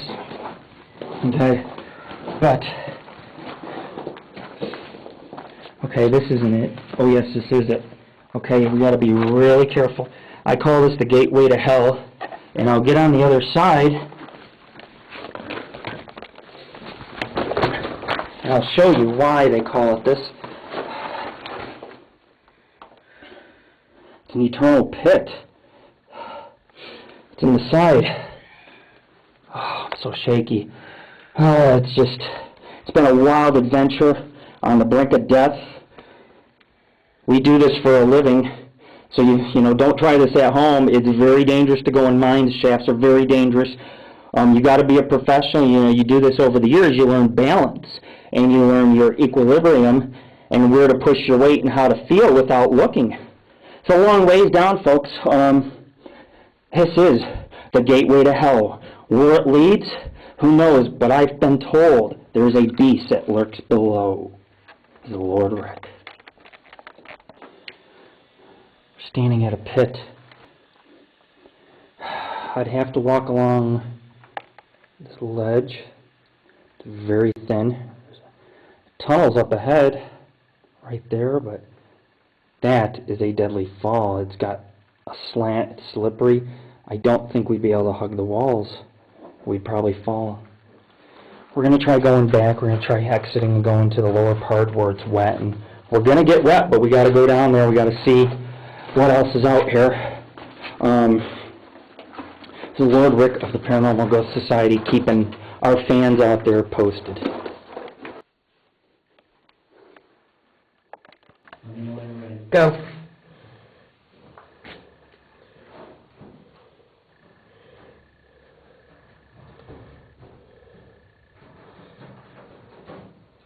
Okay, but okay, this isn't it. Oh yes, this is it. Okay, we got to be really careful. I call this the gateway to hell, and I'll get on the other side, and I'll show you why they call it this. It's an eternal pit. It's in the side. Oh, I'm so shaky. It's been a wild adventure on the brink of death. We do this for a living, so you know, don't try this at home. It's very dangerous to go in mines. Shafts are very dangerous. You got to be a professional. You know, you do this over the years. You learn balance, and you learn your equilibrium, and where to push your weight and how to feel without looking. It's a long ways down, folks. This is the gateway to hell. Where it leads, who knows? But I've been told there is a beast that lurks below. The Lord Rick. Standing at a pit. I'd have to walk along this ledge. It's very thin. There's tunnels up ahead, right there, but that is a deadly fall. It's got a slant, it's slippery. I don't think we'd be able to hug the walls. We'd probably fall. We're going to try going back. We're going to try exiting and going to the lower part where it's wet. And we're going to get wet, but we got to go down there. We got to see what else is out here. The Lord Rick of the Paranormal Ghost Society keeping our fans out there posted. Go.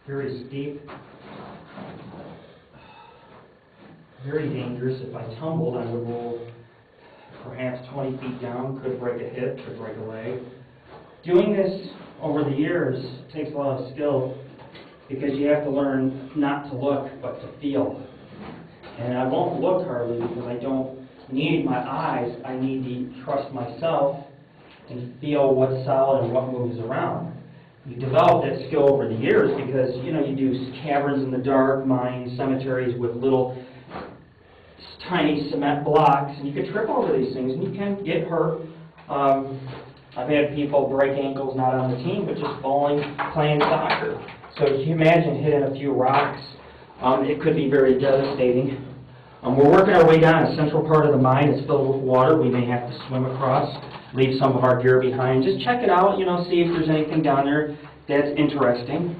Very steep, very dangerous. If I tumbled, I would roll perhaps 20 feet down, could break a hip, could break a leg. Doing this over the years takes a lot of skill because you have to learn not to look, but to feel. And I won't look hardly because I don't need my eyes. I need to trust myself and feel what's solid and what moves around. You develop that skill over the years because, you know, you do caverns in the dark, mines, cemeteries with little tiny cement blocks, and you can trip over these things and you can get hurt. I've had people break ankles, not on the team, but just falling, playing soccer. So if you imagine hitting a few rocks, it could be very devastating. We're working our way down. A central part of the mine is filled with water. We may have to swim across, leave some of our gear behind. Just check it out, you know, see if there's anything down there that's interesting.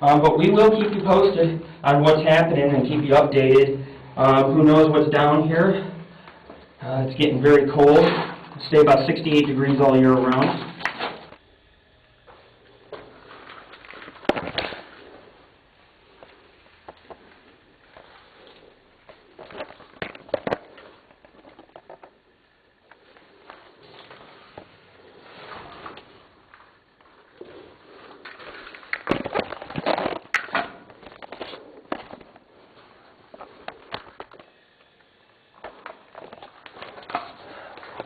But we will keep you posted on what's happening and keep you updated. Who knows what's down here? It's getting very cold. It'll stay about 68 degrees all year round.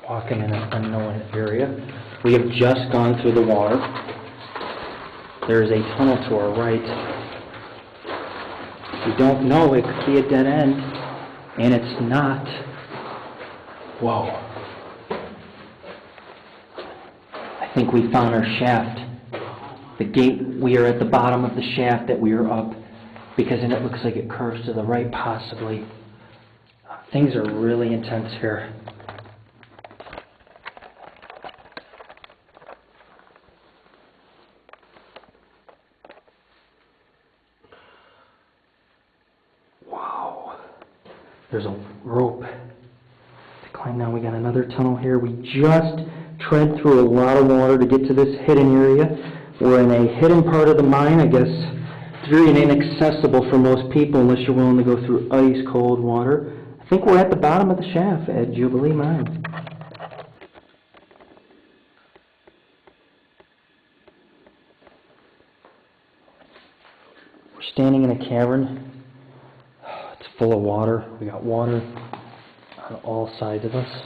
Walking in an unknown area. We have just gone through the water. There is a tunnel to our right. We don't know, it could be a dead end, and it's not. Whoa. I think we found our shaft. The gate, we are at the bottom of the shaft that we are up, because then it looks like it curves to the right, possibly. Things are really intense here. There's a rope to climb down. We got another tunnel here. We just tread through a lot of water to get to this hidden area. We're in a hidden part of the mine, I guess, It's very inaccessible for most people unless you're willing to go through ice cold water. I think we're at the bottom of the shaft at Jubilee Mine. We're standing in a cavern. It's full of water. We got water on all sides of us.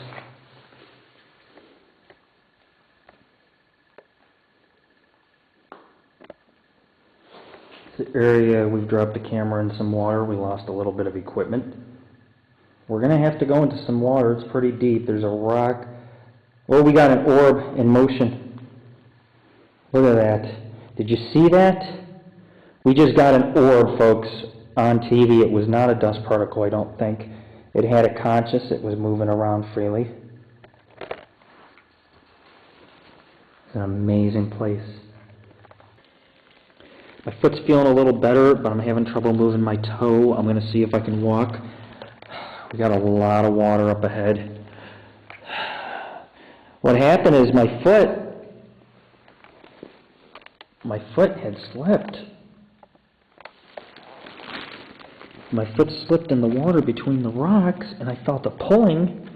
The area we've dropped the camera in some water. We lost a little bit of equipment. We're gonna have to go into some water. It's pretty deep. There's a rock. Oh, we got an orb in motion. Look at that. Did you see that? We just got an orb, folks, on TV. It was not a dust particle, I don't think. It had a conscience. It was moving around freely. It's an amazing place. My foot's feeling a little better, but I'm having trouble moving my toe. I'm going to see if I can walk. We got a lot of water up ahead. What happened is my foot had slipped. My foot slipped in the water between the rocks, and I felt a pulling,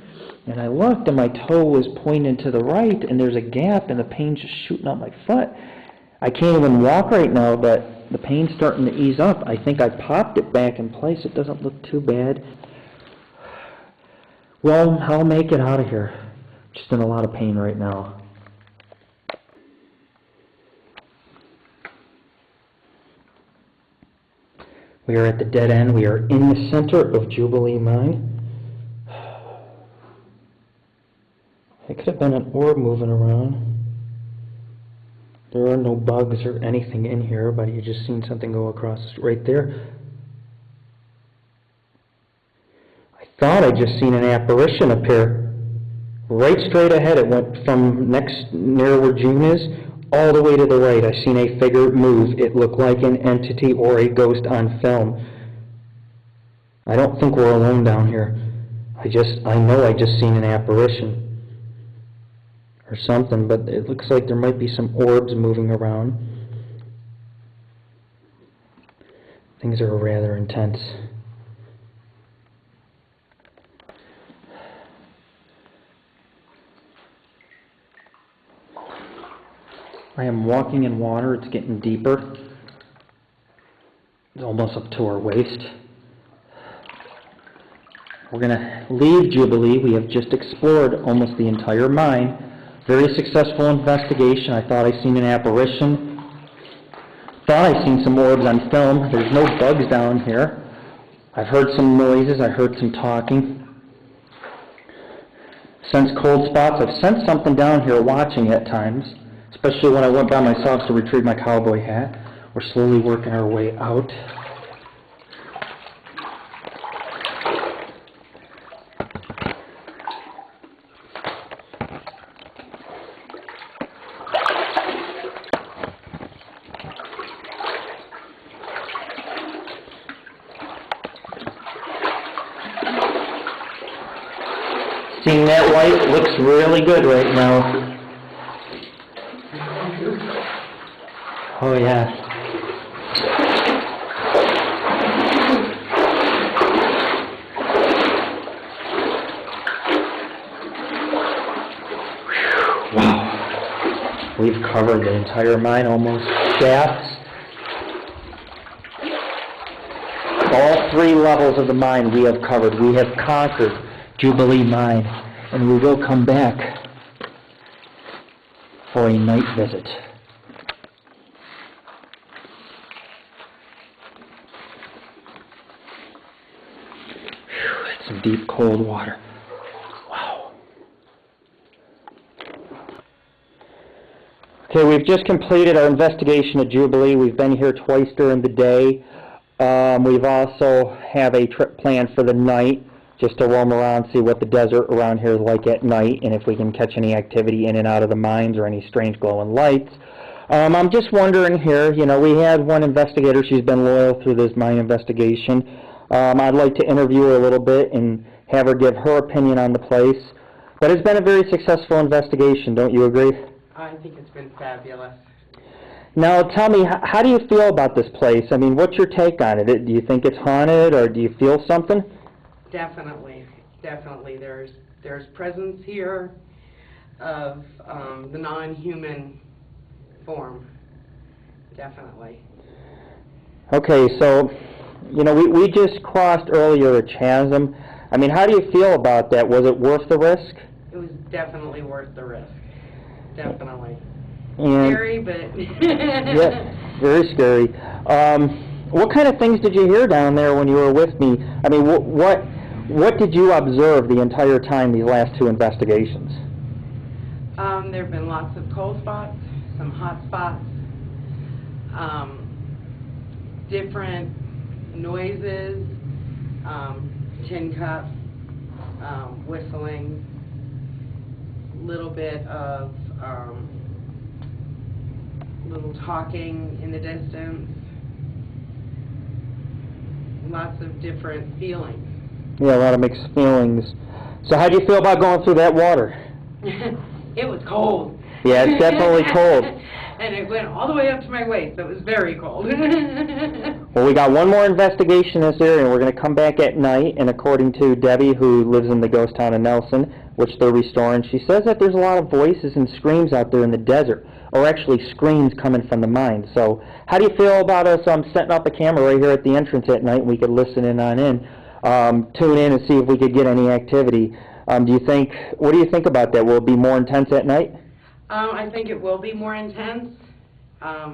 and I looked, and my toe was pointing to the right, and there's a gap, and the pain's just shooting up my foot. I can't even walk right now, but the pain's starting to ease up. I think I popped it back in place. It doesn't look too bad. Well, I'll make it out of here. Just in a lot of pain right now. We are at the dead end. We are in the center of Jubilee Mine. It could have been an orb moving around. There are no bugs or anything in here, but you just seen something go across right there. I thought I just seen an apparition appear. Right straight ahead. It went from near where June is, all the way to the right. I seen a figure move. It looked like an entity or a ghost on film. I don't think we're alone down here. I know I just seen an apparition. Or something, but it looks like there might be some orbs moving around. Things are rather intense. I am walking in water. It's getting deeper. It's almost up to our waist. We're going to leave Jubilee. We have just explored almost the entire mine. Very successful investigation. I thought I seen an apparition. Thought I seen some orbs on film. There's no bugs down here. I've heard some noises. I heard some talking. Sensed cold spots. I've sensed something down here watching at times, especially when I went by myself to retrieve my cowboy hat. We're slowly working our way out. Seeing that light looks really good right now. Oh yeah. Wow. We've covered the entire mine, almost shafts. All 3 levels of the mine we have covered. We have conquered Jubilee Mine, and we will come back for a night visit. That's some deep, cold water. Wow. Okay, we've just completed our investigation at Jubilee. We've been here twice during the day. We've also have a trip planned for the night, just to roam around, see what the desert around here is like at night, and if we can catch any activity in and out of the mines or any strange glowing lights. I'm just wondering here, we had one investigator. She's been loyal through this mine investigation. I'd like to interview her a little bit and have her give her opinion on the place. But it's been a very successful investigation, don't you agree? I think it's been fabulous. Now, tell me, how do you feel about this place? I mean, what's your take on it? Do you think it's haunted, or do you feel something? Definitely. There's presence here of the non-human form. Definitely. Okay, so, we just crossed earlier a chasm. I mean, how do you feel about that? Was it worth the risk? It was definitely worth the risk. Definitely. And, Scary, but... yeah, very scary. What kind of things did you hear down there when you were with me? I mean, what did you observe the entire time these last 2 investigations? There have been lots of cold spots, some hot spots, different noises, tin cups, whistling, little bit of little talking in the distance, lots of different feelings. Yeah, a lot of mixed feelings. So how do you feel about going through that water? It was cold. Yeah, it's definitely cold. And it went all the way up to my waist. It was very cold. Well, we got one more investigation in this area, and we're going to come back at night, and according to Debbie, who lives in the ghost town of Nelson, which they're restoring, she says that there's a lot of voices and screams out there in the desert, or actually screams coming from the mine. So how do you feel about us setting up a camera right here at the entrance at night, and we could listen in on in, tune in and see if we could get any activity? What do you think about that? Will it be more intense at night? I think it will be more intense. I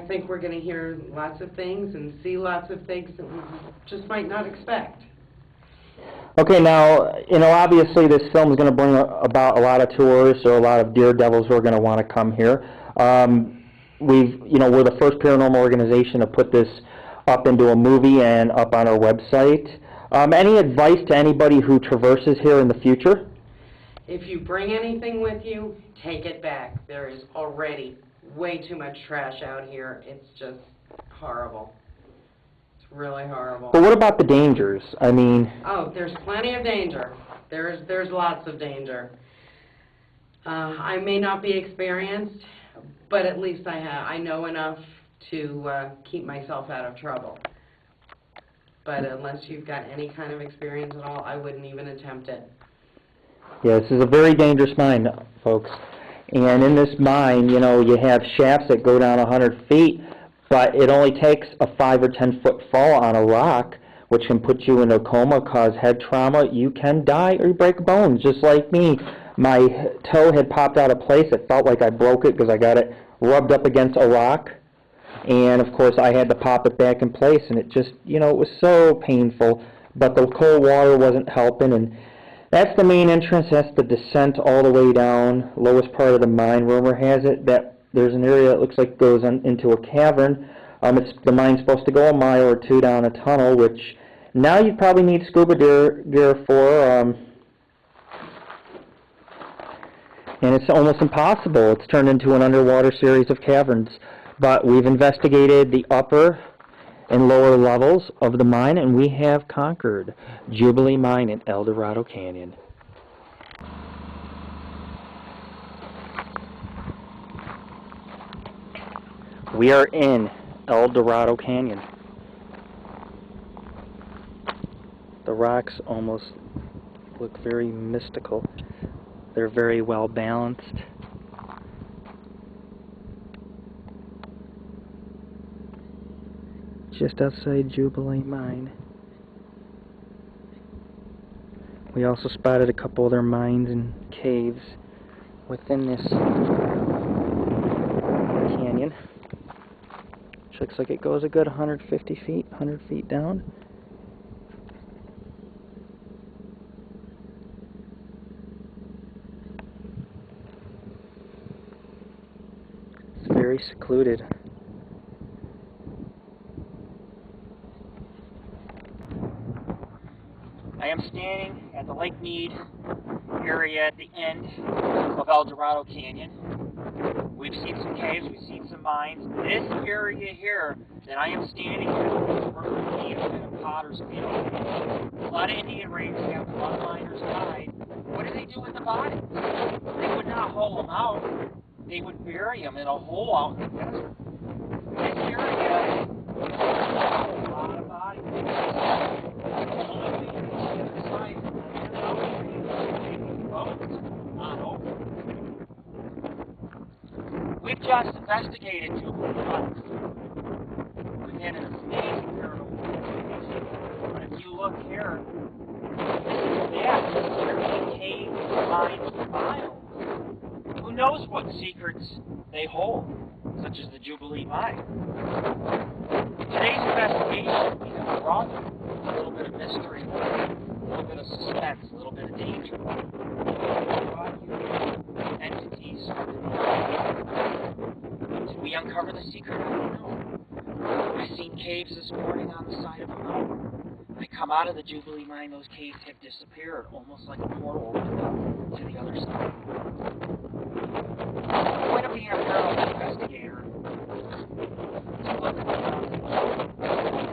think we're going to hear lots of things and see lots of things that we just might not expect. Okay, now, obviously this film is going to bring about a lot of tourists or a lot of daredevils who are going to want to come here. We're the first paranormal organization to put this up into a movie and up on our website. Any advice to anybody who traverses here in the future? If you bring anything with you, take it back. There is already way too much trash out here. It's just horrible. It's really horrible. But what about the dangers? I mean... Oh, there's plenty of danger. There's lots of danger. I may not be experienced, but at least I know enough to keep myself out of trouble. But unless you've got any kind of experience at all, I wouldn't even attempt it. Yeah, this is a very dangerous mine, folks. And in this mine, you have shafts that go down 100 feet, but it only takes a 5 or 10 foot fall on a rock, which can put you in a coma, cause head trauma. You can die or break bones, just like me. My toe had popped out of place. It felt like I broke it because I got it rubbed up against a rock. And, of course, I had to pop it back in place, and it just, it was so painful. But the cold water wasn't helping, and that's the main entrance. That's the descent all the way down, lowest part of the mine. Rumor has it that there's an area that looks like goes into a cavern. The mine's supposed to go a mile or 2 down a tunnel, which now you probably need scuba gear for. And it's almost impossible. It's turned into an underwater series of caverns. But we've investigated the upper and lower levels of the mine, and we have conquered Jubilee Mine in Eldorado Canyon. We are in Eldorado Canyon. The rocks almost look very mystical. They're very well balanced. Just outside Jubilee Mine. We also spotted a couple other mines and caves within this canyon. Which looks like it goes a good 150 feet, 100 feet down. It's very secluded. I am standing at the Lake Mead area at the end of Eldorado Canyon. We've seen some caves, we've seen some mines. This area here that I am standing at is where the caves in a potter's field. A lot of Indian raids have a lot of miners died. What do they do with the bodies? They would not haul them out. they would bury them in a hole out in the desert. This area, a lot of bodies. We've just investigated Jubilee Mine. We've had an amazing paranormal investigation. But if you look here, there's caves, mines for miles. Who knows what secrets they hold, such as the Jubilee Mine. Today's investigation, we have brought a little bit of mystery, a little bit of suspense, a little bit of danger. We brought you entities. Did we uncover the secret? I don't know. I've seen caves this morning on the side of a mountain. When I come out of the Jubilee Mine, those caves have disappeared, almost like a portal opened up to the other side. The point of being a paranormal investigator is to look at the possible,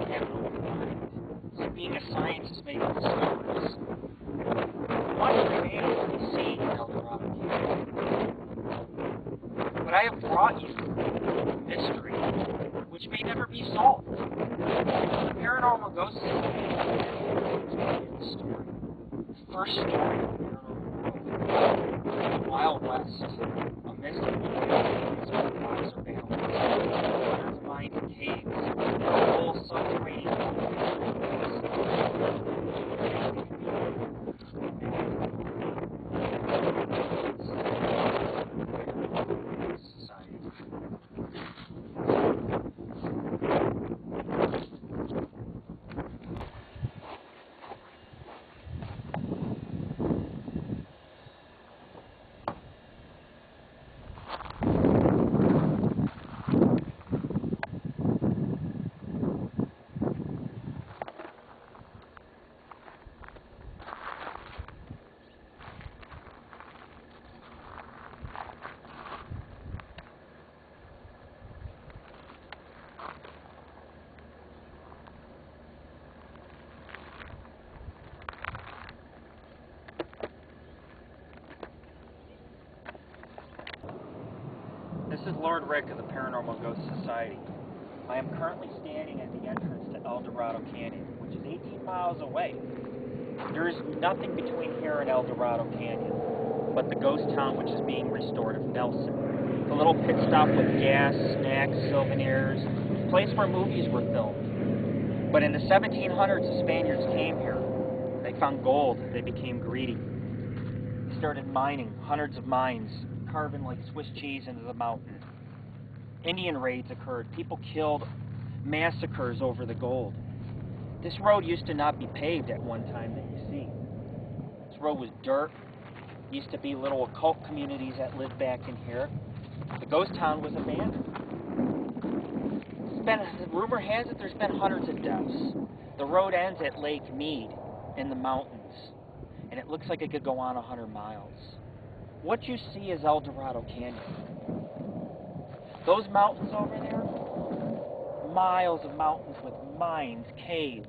have an open mind. So being a scientist making discoveries, much remains to be seen in Eldorado Canyon. But I have brought you mystery, which may never be solved. The paranormal ghost is the story. The first story of the paranormal. Wild West, a mystic place where the rocks are balanced, hundreds of mines and caves, a whole subterranean This is Lord Rick of the Paranormal Ghost Society. I am currently standing at the entrance to Eldorado Canyon, which is 18 miles away. There is nothing between here and Eldorado Canyon but the ghost town which is being restored of Nelson. The little pit stop with gas, snacks, souvenirs, a place where movies were filmed. But in the 1700s, the Spaniards came here. They found gold. They became greedy. They started mining, hundreds of mines, carving like Swiss cheese into the mountain. Indian raids occurred. People killed, massacres over the gold. This road used to not be paved at one time that you see. This road was dirt. Used to be little occult communities that lived back in here. The ghost town was abandoned. Rumor has it there's been hundreds of deaths. The road ends at Lake Mead in the mountains, and it looks like it could go on 100 miles. What you see is Eldorado Canyon. Those mountains over there, miles of mountains with mines, caves.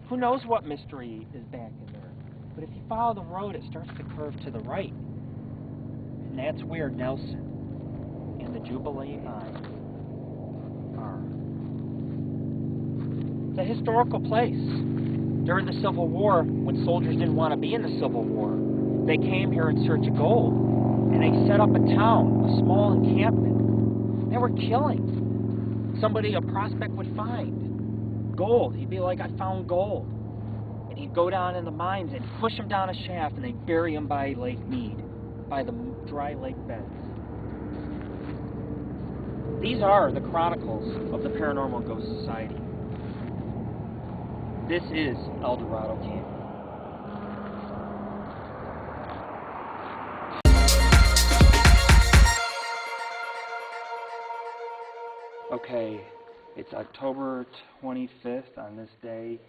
Who knows what mystery is back in there? But if you follow the road, it starts to curve to the right. And that's where Nelson and the Jubilee Mine are. It's a historical place. During the Civil War, when soldiers didn't want to be in the Civil War, they came here in search of gold, and they set up a town, a small encampment. They were killing. Somebody, a prospect would find gold. He'd be like, I found gold. And he'd go down in the mines and push him down a shaft, and they'd bury him by Lake Mead, by the dry lake beds. These are the chronicles of the Paranormal Ghost Society. This is Eldorado Canyon. Okay, it's October 25th on this day.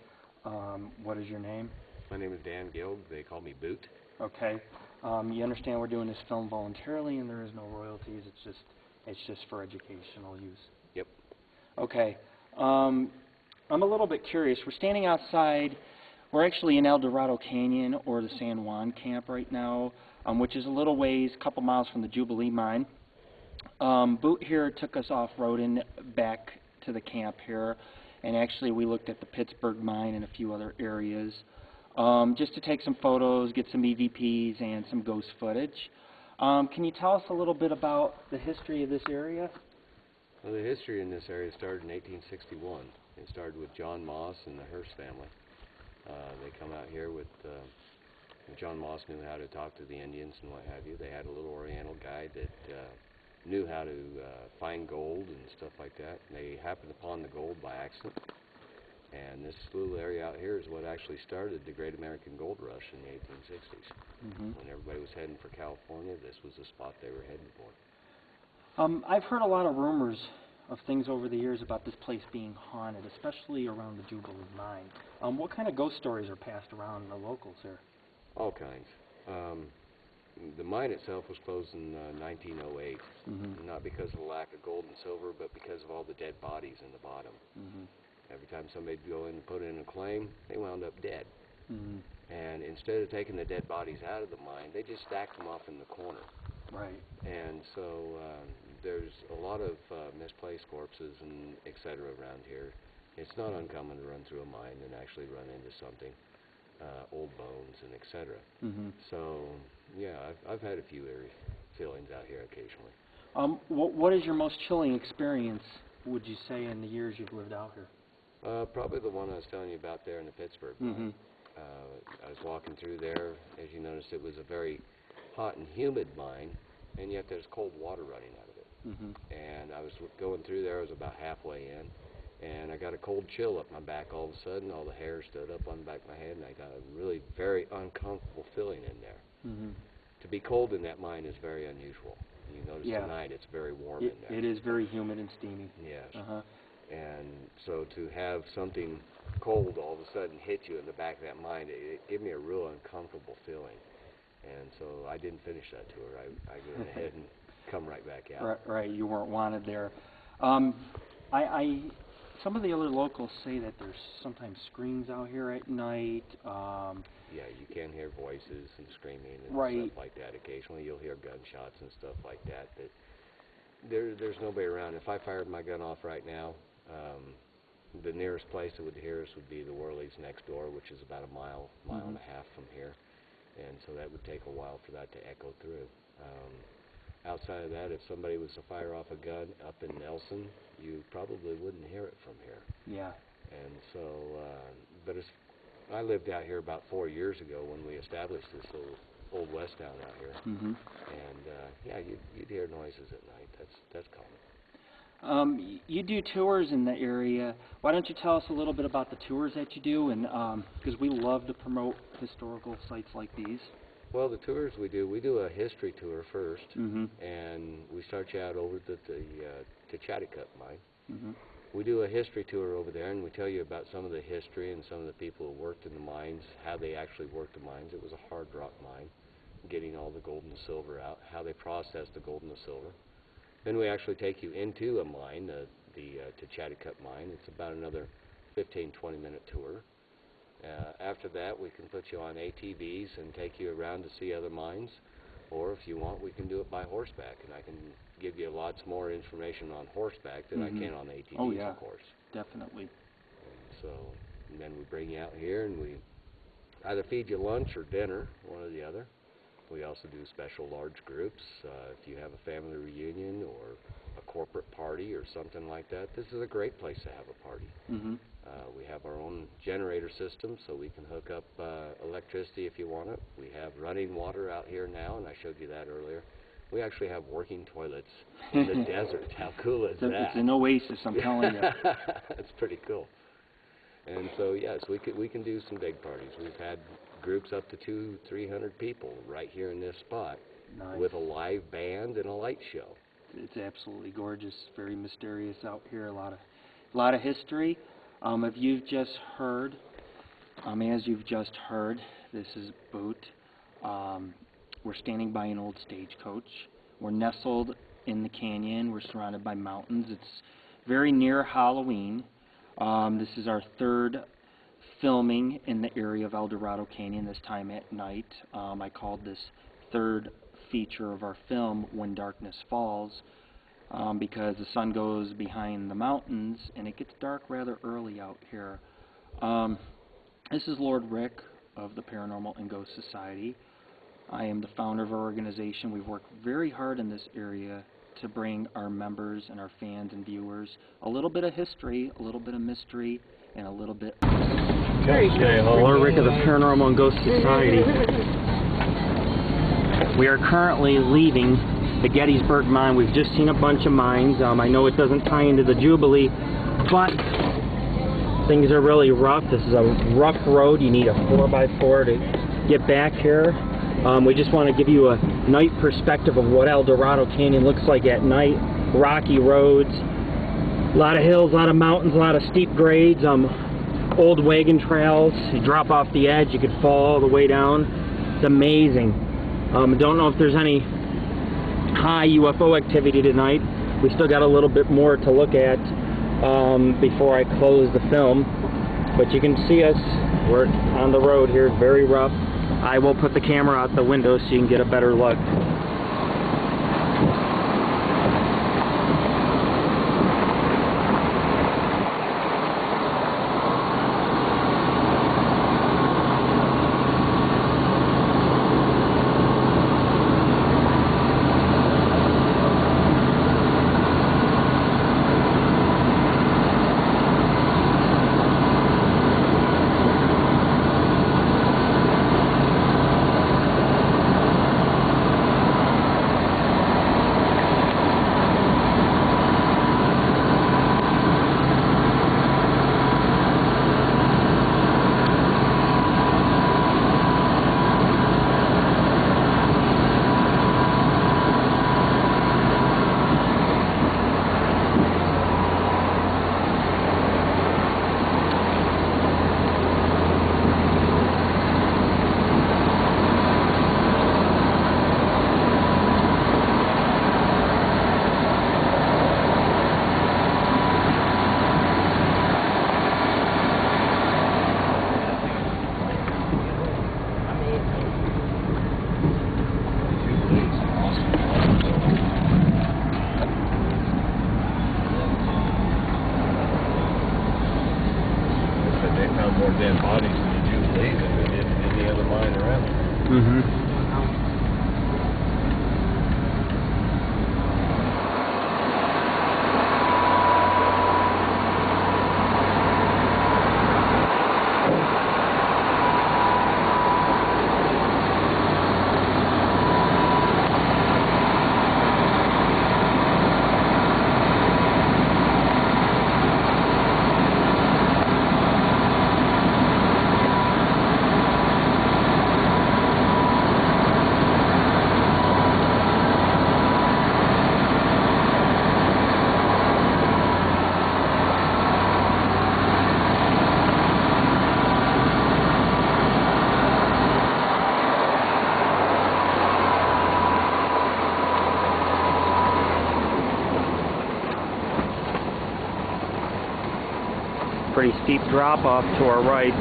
What is your name? My name is Dan Gill. They call me Boot. Okay. You understand we're doing this film voluntarily and there is no royalties. It's just for educational use. Yep. Okay. I'm a little bit curious. We're standing outside. We're actually in Eldorado Canyon or the San Juan camp right now, which is a little ways, a couple miles from the Jubilee Mine. Boot here took us off-roading back to the camp here, and actually we looked at the Pittsburgh mine and a few other areas just to take some photos, get some EVPs and some ghost footage. Can you tell us a little bit about the history of this area? Well, the history in this area started in 1861. It started with John Moss and the Hearst family. They come out here with, John Moss knew how to talk to the Indians and what have you. They had a little Oriental guide that knew how to find gold and stuff like that. They happened upon the gold by accident. And this little area out here is what actually started the Great American Gold Rush in the 1860s. When everybody was heading for California, this was the spot they were heading for. I've heard a lot of rumors of things over the years about this place being haunted, especially around the Jubilee Mine. What kind of ghost stories are passed around the locals here? All kinds. The mine itself was closed in 1908, not because of the lack of gold and silver, but because of all the dead bodies in the bottom. Every time somebody would go in and put in a claim, they wound up dead. And instead of taking the dead bodies out of the mine, they just stacked them off in the corner. Right. And so there's a lot of misplaced corpses and et cetera around here. It's not uncommon to run through a mine and actually run into something, old bones and et cetera. So yeah, I've had a few eerie feelings out here occasionally. What is your most chilling experience, would you say, in the years you've lived out here? Probably the one I was telling you about there in the Pittsburgh mine. I was walking through there. As you noticed, it was a very hot and humid mine, and yet there's cold water running out of it. And I was going through there. I was about halfway in, and I got a cold chill up my back. All of a sudden, all the hair stood up on the back of my head, and I got a really very uncomfortable feeling in there. To be cold in that mine is very unusual. You notice tonight it's very warm in there. It is very humid and steamy. Yes. And so to have something cold all of a sudden hit you in the back of that mine, it gave me a real uncomfortable feeling. And so I didn't finish that tour. I went ahead and come right back out. Right, you weren't wanted there. Some of the other locals say that there's sometimes screams out here at night. Yeah, you can hear voices and screaming and stuff like that. Occasionally you'll hear gunshots and stuff like that. But there's nobody around. If I fired my gun off right now, the nearest place that would hear us would be the Worleys next door, which is about a mile and a half from here. And so that would take a while for that to echo through. Outside of that, if somebody was to fire off a gun up in Nelson, you probably wouldn't hear it from here. Yeah. And so, but I lived out here about 4 years ago when we established this little Old West town out here. And yeah, you'd hear noises at night. That's common. You do tours in the area. Why don't you tell us a little bit about the tours that you do? And because we love to promote historical sites like these. Well, the tours we do a history tour first, and we start you out over at the Techatticup Mine. We do a history tour over there, and we tell you about some of the history and some of the people who worked in the mines, how they actually worked the mines. It was a hard rock mine, getting all the gold and silver out, how they processed the gold and the silver. Then we actually take you into a mine, the Techatticup Mine. It's about another 15-20 minute tour. After that, we can put you on ATVs and take you around to see other mines, or if you want, we can do it by horseback, and I can give you lots more information on horseback than I can on ATVs, of course. Definitely. And then we bring you out here, and we either feed you lunch or dinner, one or the other. We also do special large groups. If you have a family reunion or a corporate party or something like that, this is a great place to have a party. We have our own generator system, so we can hook up electricity if you want it. We have running water out here now, and I showed you that earlier. We actually have working toilets in the desert. How cool is that? It's an oasis, I'm telling you. That's pretty cool. And so, yes, we can do some big parties. We've had groups up to 200-300 people right here in this spot with a live band and a light show. It's absolutely gorgeous, very mysterious out here. A lot of history. If you've just heard, as you've just heard, this is Boot. We're standing by an old stagecoach. We're nestled in the canyon. We're surrounded by mountains. It's very near Halloween. This is our third filming in the area of Eldorado Canyon, this time at night. I called this third feature of our film When Darkness Falls. because the sun goes behind the mountains and it gets dark rather early out here. This is Lord Rick of the Paranormal and Ghost Society. I am the founder of our organization. We've worked very hard in this area to bring our members and our fans and viewers a little bit of history, a little bit of mystery, and a little bit... Okay, Lord Rick of the Paranormal and Ghost Society. We are currently leaving the Gettysburg Mine. We've just seen a bunch of mines. I know it doesn't tie into the Jubilee, but things are really rough. This is a rough road. You need a 4x4 to get back here. We just want to give you a night perspective of what Eldorado Canyon looks like at night. Rocky roads, a lot of hills, a lot of mountains, a lot of steep grades, old wagon trails. You drop off the edge, you could fall all the way down. It's amazing. Don't know if there's any high UFO activity tonight. We still got a little bit more to look at before I close the film. But you can see us. We're on the road here, very rough. I will put the camera out the window so you can get a better look. More dead bodies in the Jubilee than we did in any other mine around. Mm-hmm. Pretty steep drop off to our right.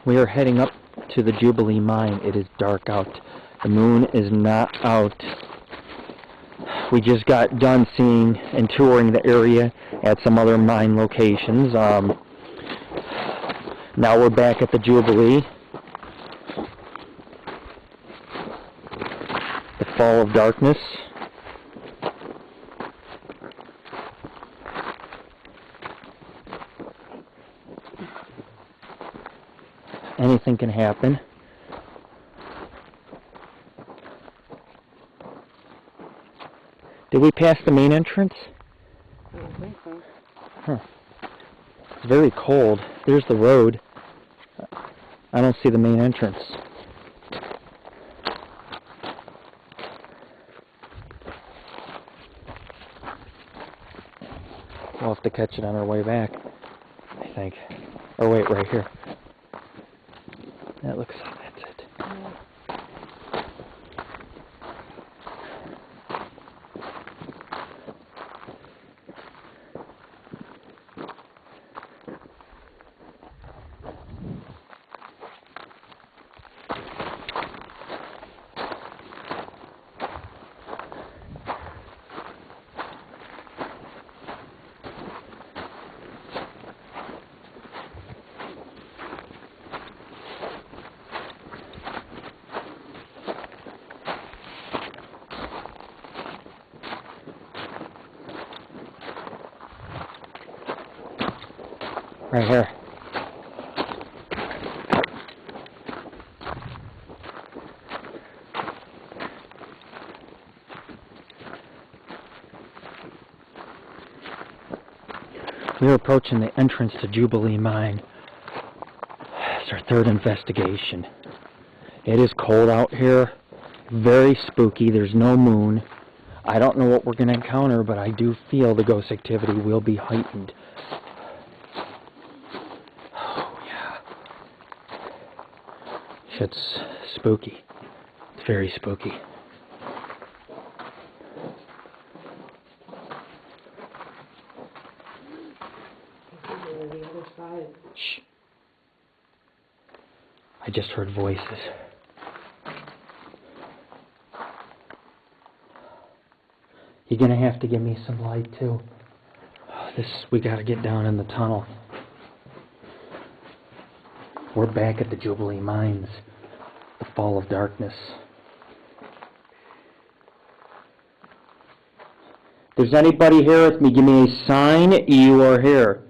We are heading up to the Jubilee Mine. It is dark out. The moon is not out. We just got done seeing and touring the area at some other mine locations. Now we're back at the Jubilee. The fall of darkness. Anything can happen. Did we pass the main entrance? I don't think so. Huh. It's very cold. There's the road. I don't see the main entrance. We'll have to catch it on our way back, I think. Oh wait, right here. That looks like that's it. Right here. We're approaching the entrance to Jubilee Mine. It's our third investigation. It is cold out here, very spooky. There's no moon. I don't know what we're going to encounter, but I do feel the ghost activity will be heightened. It's spooky. It's very spooky. The other side. Shh. I just heard voices. You're gonna have to give me some light too. We gotta get down in the tunnel. We're back at the Jubilee Mines. The fall of darkness. If there's anybody here with me, give me a sign you are here.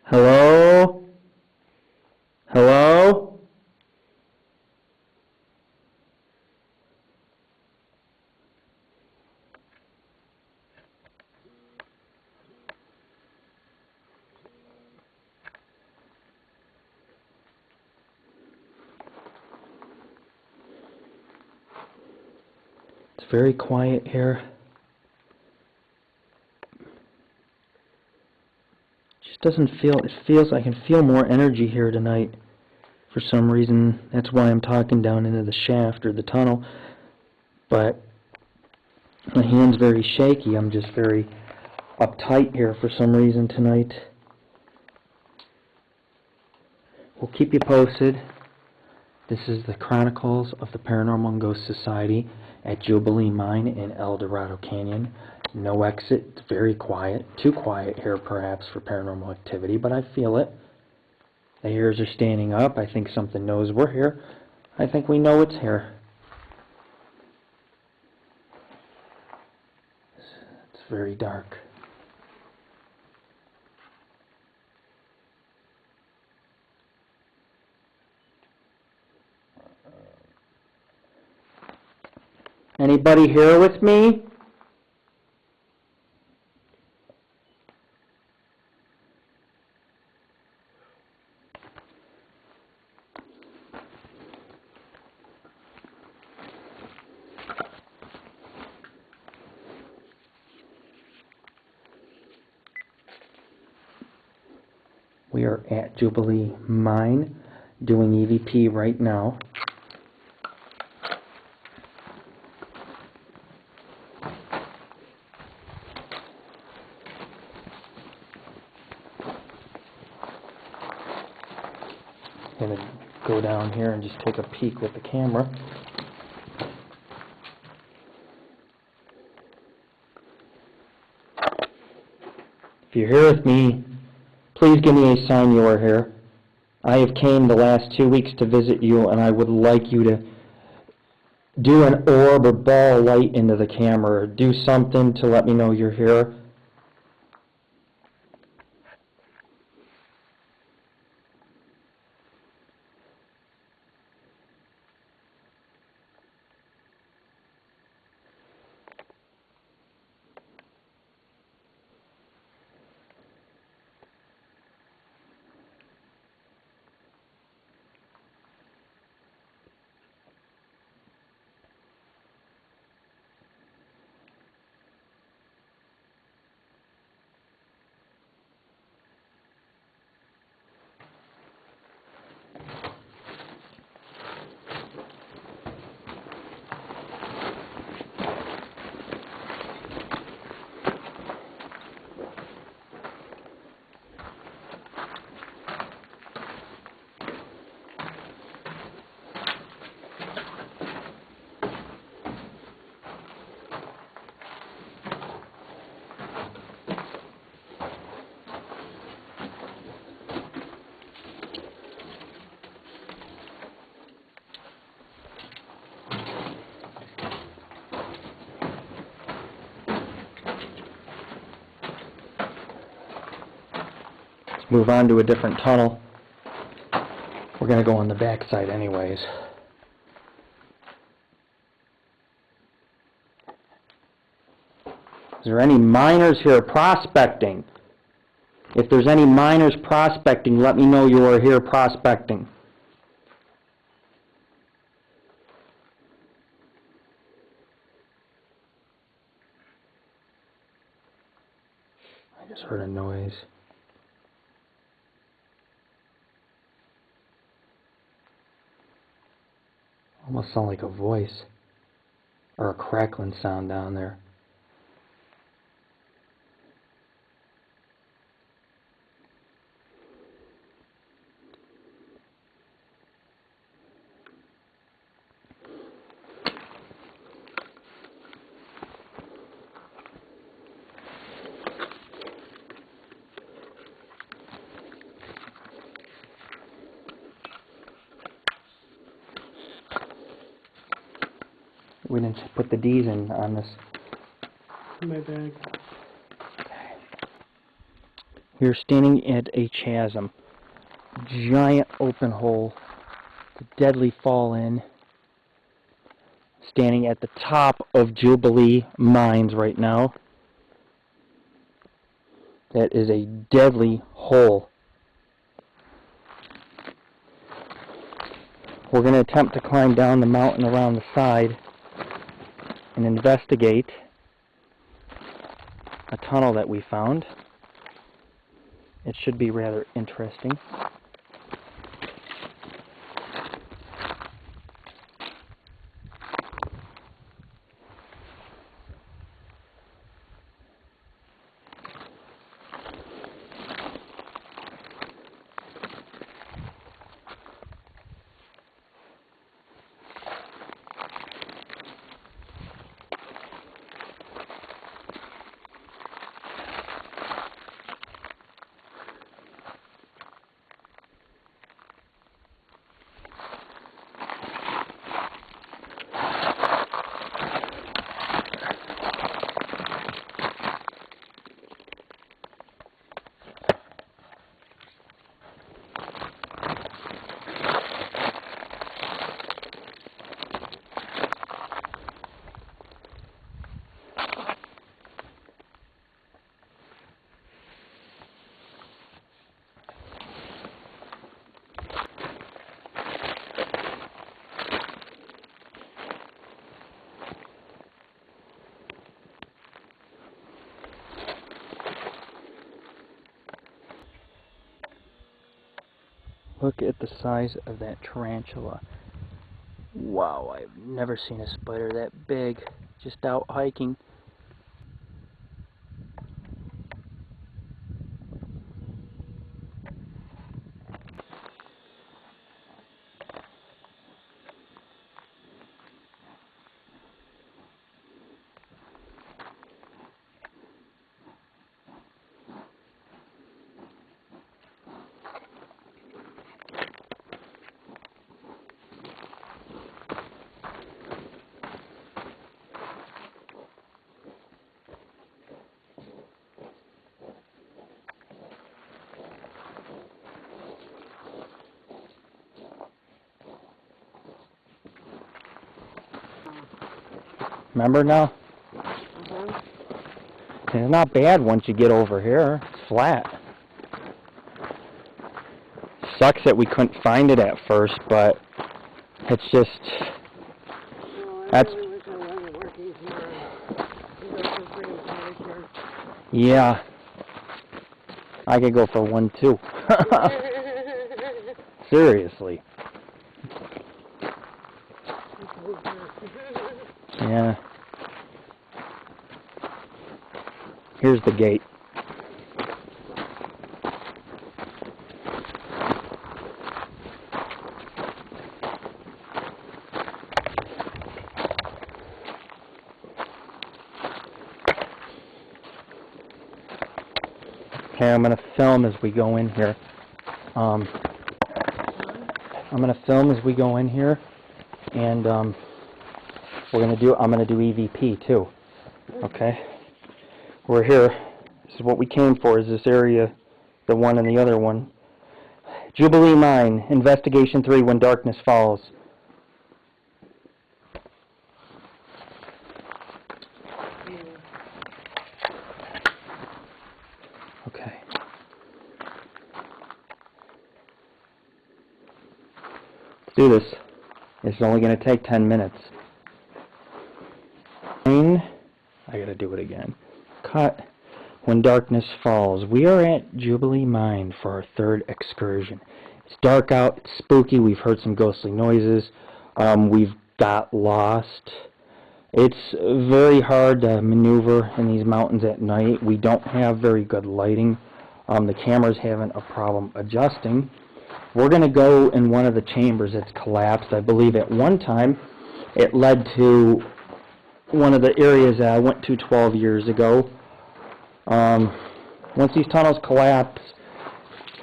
Hello? Hello? It's very quiet here. Doesn't feel, it feels, I can feel more energy here tonight for some reason. That's why I'm talking down into the shaft or the tunnel, but my hand's very shaky. I'm just very uptight here for some reason tonight. We'll keep you posted. This is the Chronicles of the Paranormal and Ghost Society at Jubilee Mine in Eldorado Canyon. No exit. It's very quiet. Too quiet here, perhaps, for paranormal activity, but I feel it. The hairs are standing up. I think something knows we're here. I think we know it's here. It's very dark. Anybody here with me? We We are at Jubilee Mine doing EVP right now. I'm going to go down here and just take a peek with the camera. If you're here with me, please give me a sign you are here. I have came the last 2 weeks to visit you, and I would like you to do an orb or ball of light into the camera, or do something to let me know you're here. Move on to a different tunnel. We're going to go on the back side anyways. Is there any miners here prospecting? If there's any miners prospecting, let me know you are here prospecting. I just heard a noise. Almost sound like a voice or a crackling sound down there. We didn't put the D's in on this. My bag. We're standing at a chasm. Giant open hole. It's a deadly fall in. Standing at the top of Jubilee Mines right now. That is a deadly hole. We're going to attempt to climb down the mountain around the side and investigate a tunnel that we found. It should be rather interesting. Look at the size of that tarantula. Wow, I've never seen a spider that big. Just out hiking. Remember now? It's not bad once you get over here. It's flat. Sucks that we couldn't find it at first, but it's just... That's... Yeah. I could go for one too. Seriously. Yeah. Here's the gate. Okay, I'm gonna film as we go in here. I'm gonna film as we go in here, and I'm gonna do EVP too. Okay, we're here. This is what we came for. Is this area, the one and the other one? Jubilee Mine, Investigation 3: When Darkness Falls. Okay. Let's do this. It's only going to take 10 minutes. I gotta do it again. Cut. When Darkness Falls. We are at Jubilee Mine for our third excursion. It's dark out, it's spooky, we've heard some ghostly noises, we've got lost. It's very hard to maneuver in these mountains at night. We don't have very good lighting. The camera's having a problem adjusting. We're going to go in one of the chambers that's collapsed. I believe at one time it led to one of the areas that I went to 12 years ago. Once these tunnels collapse,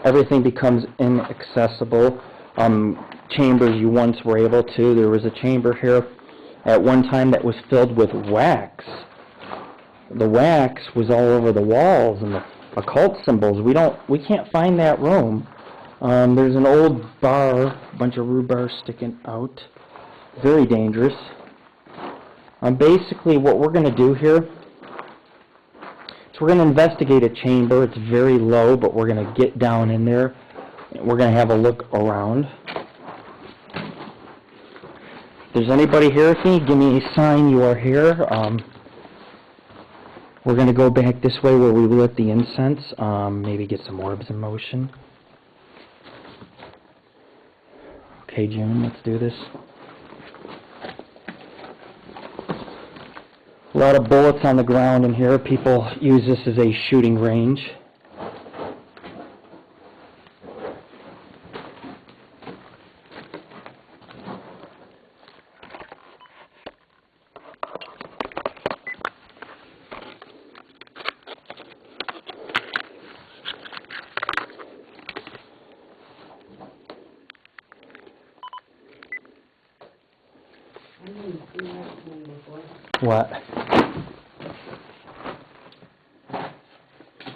everything becomes inaccessible. Chambers you once were able to. There was a chamber here at one time that was filled with wax. The wax was all over the walls and the occult symbols. We can't find that room. There's an old bar, a bunch of rhubarb sticking out. Very dangerous. Basically what we're going to do here is we're going to investigate a chamber. It's very low, but we're going to get down in there. We're going to have a look around. If there's anybody here with me, give me a sign you are here. We're going to go back this way where we lit the incense. Maybe get some orbs in motion. Okay, June, let's do this. A lot of bullets on the ground in here. People use this as a shooting range. What?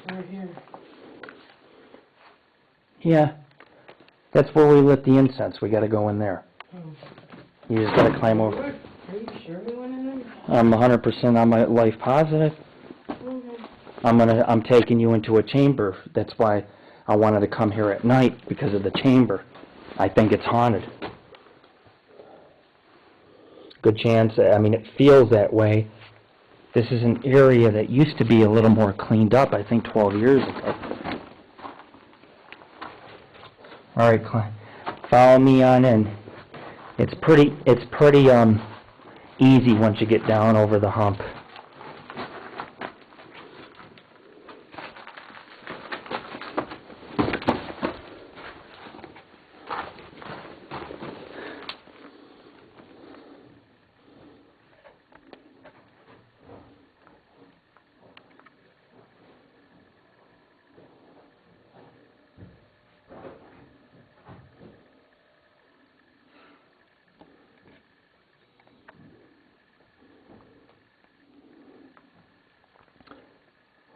Right here. Yeah. That's where we lit the incense. We gotta go in there. You just gotta climb over. Are you sure we went in there? I'm 100% on my life positive. Okay. I'm taking you into a chamber. That's why I wanted to come here at night, because of the chamber. I think it's haunted. Good chance. I mean, it feels that way. This is an area that used to be a little more cleaned up, I think 12 years ago. All right, follow me on in. It's pretty easy once you get down over the hump.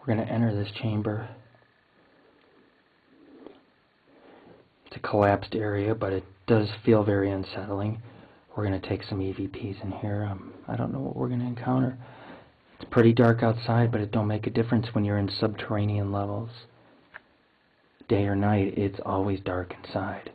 We're going to enter this chamber. It's a collapsed area, but it does feel very unsettling. We're going to take some EVPs in here. I don't know what we're going to encounter. It's pretty dark outside, but it don't make a difference when you're in subterranean levels. Day or night, it's always dark inside.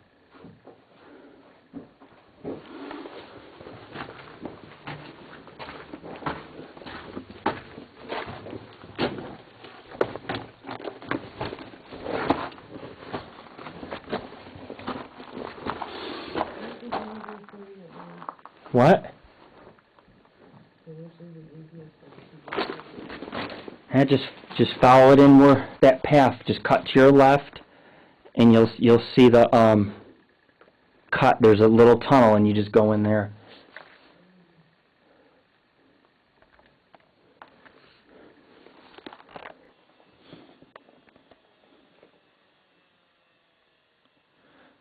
What? And just follow it in where that path. Just cut to your left, and you'll see the cut. There's a little tunnel, and you just go in there.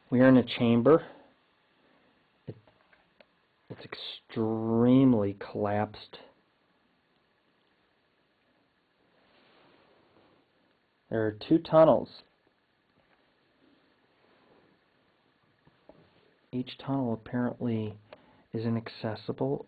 We are in a chamber. It's extremely collapsed. There are 2 tunnels. Each tunnel apparently is inaccessible.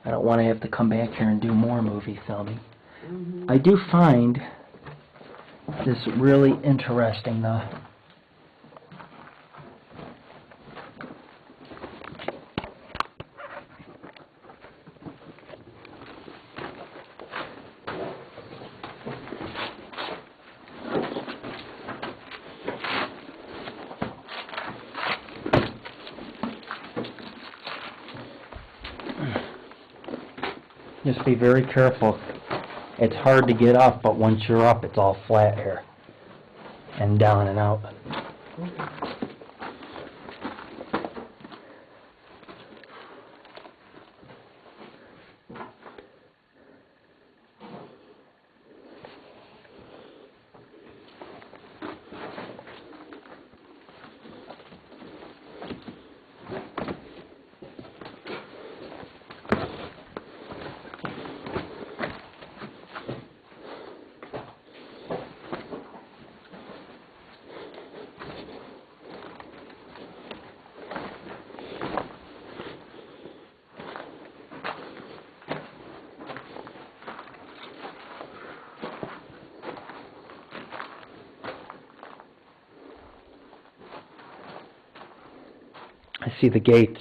I don't want to have to come back here and do more movie filming. I do find this really interesting, though. Just be very careful. It's hard to get up, but once you're up, it's all flat here. And down and out. I see the gates.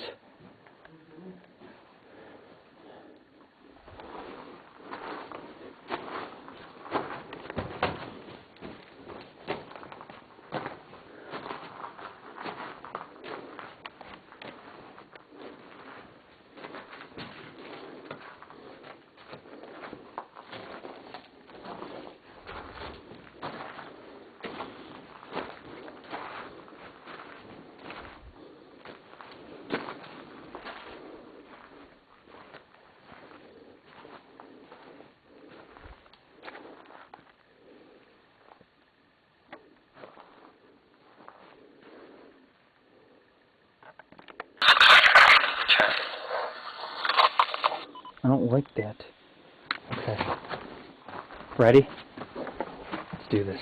I don't like that. Okay. Ready? Let's do this.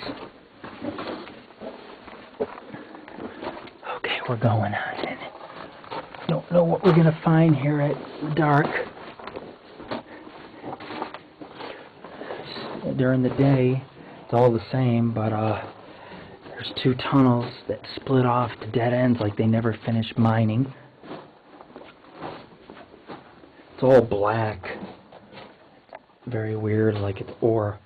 Okay, we're going on in. Don't know what we're going to find here at dark. During the day, it's all the same, but There's 2 tunnels that split off to dead ends like they never finished mining. It's all black. Very weird, like it's ore.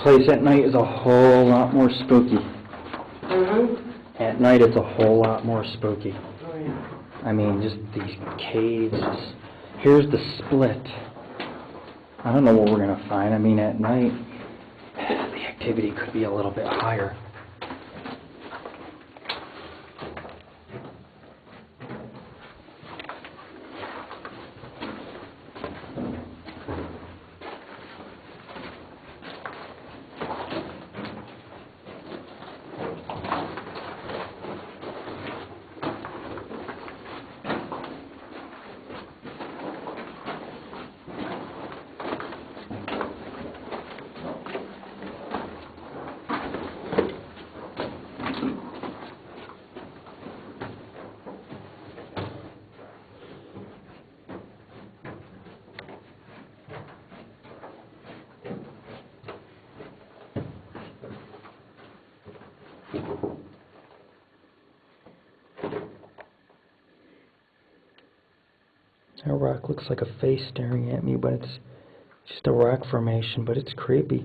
Place at night is a whole lot more spooky. At night it's a whole lot more spooky. Oh, yeah. I mean, just these caves. Here's the split. I don't know what we're gonna find. I mean, at night, the activity could be a little bit higher. That rock looks like a face staring at me, but it's just a rock formation, but it's creepy.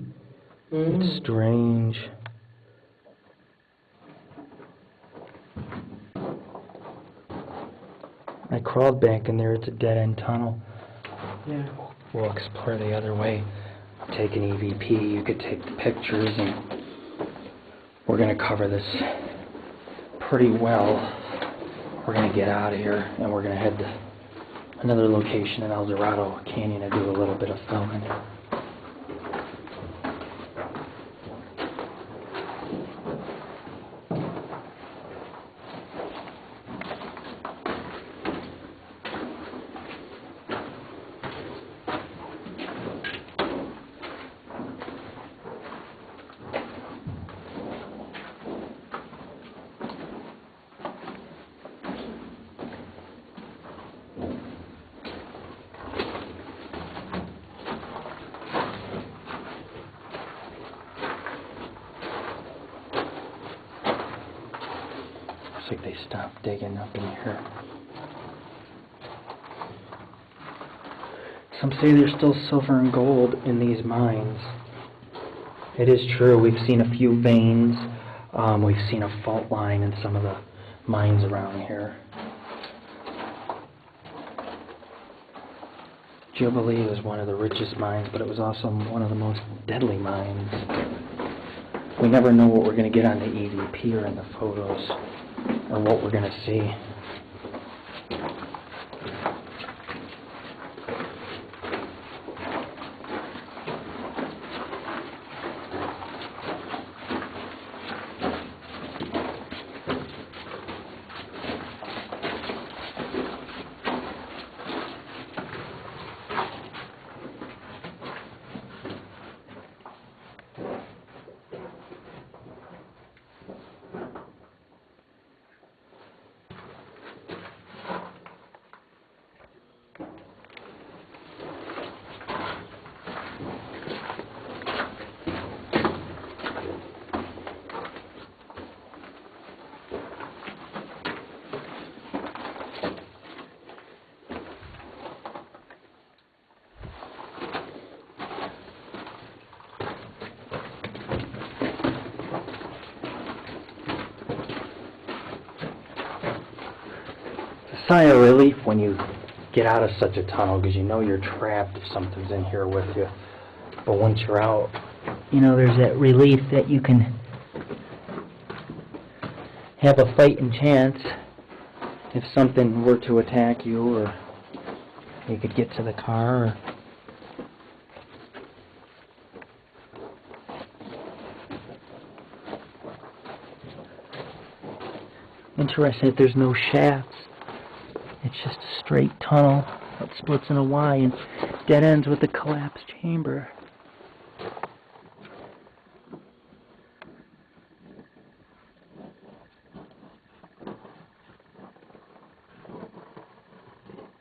It's strange. I crawled back in there. It's a dead-end tunnel. Yeah. We'll explore the other way. I'll take an EVP. You could take the pictures, and we're going to cover this pretty well. We're going to get out of here, and we're going to head to another location in Eldorado Canyon to do a little bit of filming. Looks like they stopped digging up in here. Some say there's still silver and gold in these mines. It is true, we've seen a few veins. We've seen a fault line in some of the mines around here. Jubilee was one of the richest mines, but it was also one of the most deadly mines. We never know what we're going to get on the EVP or in the photos, or what we're going to see. sigh of relief when you get out of such a tunnel, because you know you're trapped if something's in here with you. But once you're out, you know, there's that relief that you can have a fighting chance if something were to attack you, or you could get to the car. Or interesting that there's no shafts. It's just a straight tunnel that splits in a Y and dead ends with a collapsed chamber.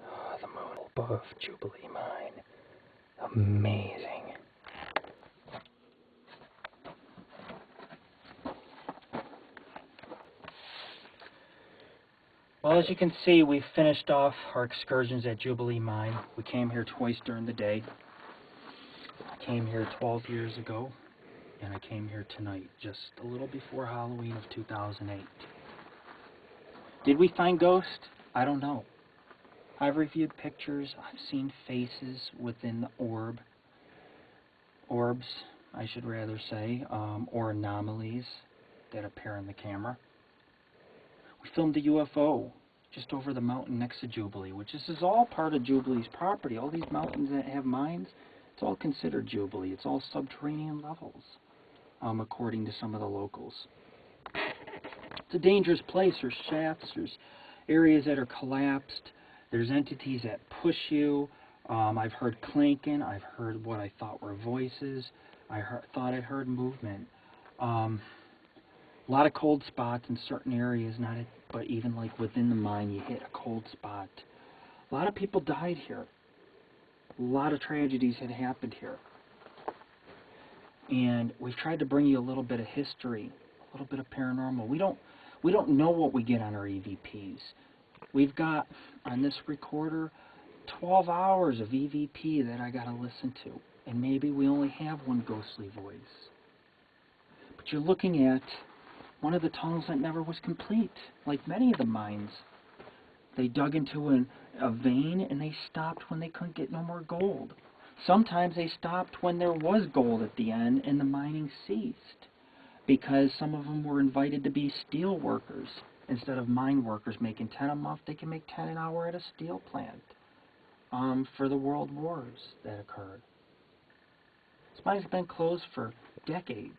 Oh, the moon above Jubilee Mine. Amazing. Well, as you can see, we finished off our excursions at Jubilee Mine. We came here twice during the day. I came here 12 years ago, and I came here tonight, just a little before Halloween of 2008. Did we find ghosts? I don't know. I've reviewed pictures. I've seen faces within the orbs, I should rather say, or anomalies that appear in the camera. We filmed a UFO just over the mountain next to Jubilee, which is all part of Jubilee's property. All these mountains that have mines, it's all considered Jubilee. It's all subterranean levels, according to some of the locals. It's a dangerous place. There's shafts, there's areas that are collapsed, there's entities that push you. I've heard clanking, I've heard what I thought were voices, thought I heard movement. A lot of cold spots in certain areas, but even like within the mine, you hit a cold spot. A lot of people died here. A lot of tragedies had happened here. And we've tried to bring you a little bit of history, a little bit of paranormal. We don't know what we get on our EVPs. We've got, on this recorder, 12 hours of EVP that I got to listen to. And maybe we only have one ghostly voice. But you're looking at one of the tunnels that never was complete, like many of the mines. They dug into a vein and they stopped when they couldn't get no more gold. Sometimes they stopped when there was gold at the end and the mining ceased, because some of them were invited to be steel workers. Instead of mine workers making 10 a month, they can make 10 an hour at a steel plant for the world wars that occurred. This mine's been closed for decades.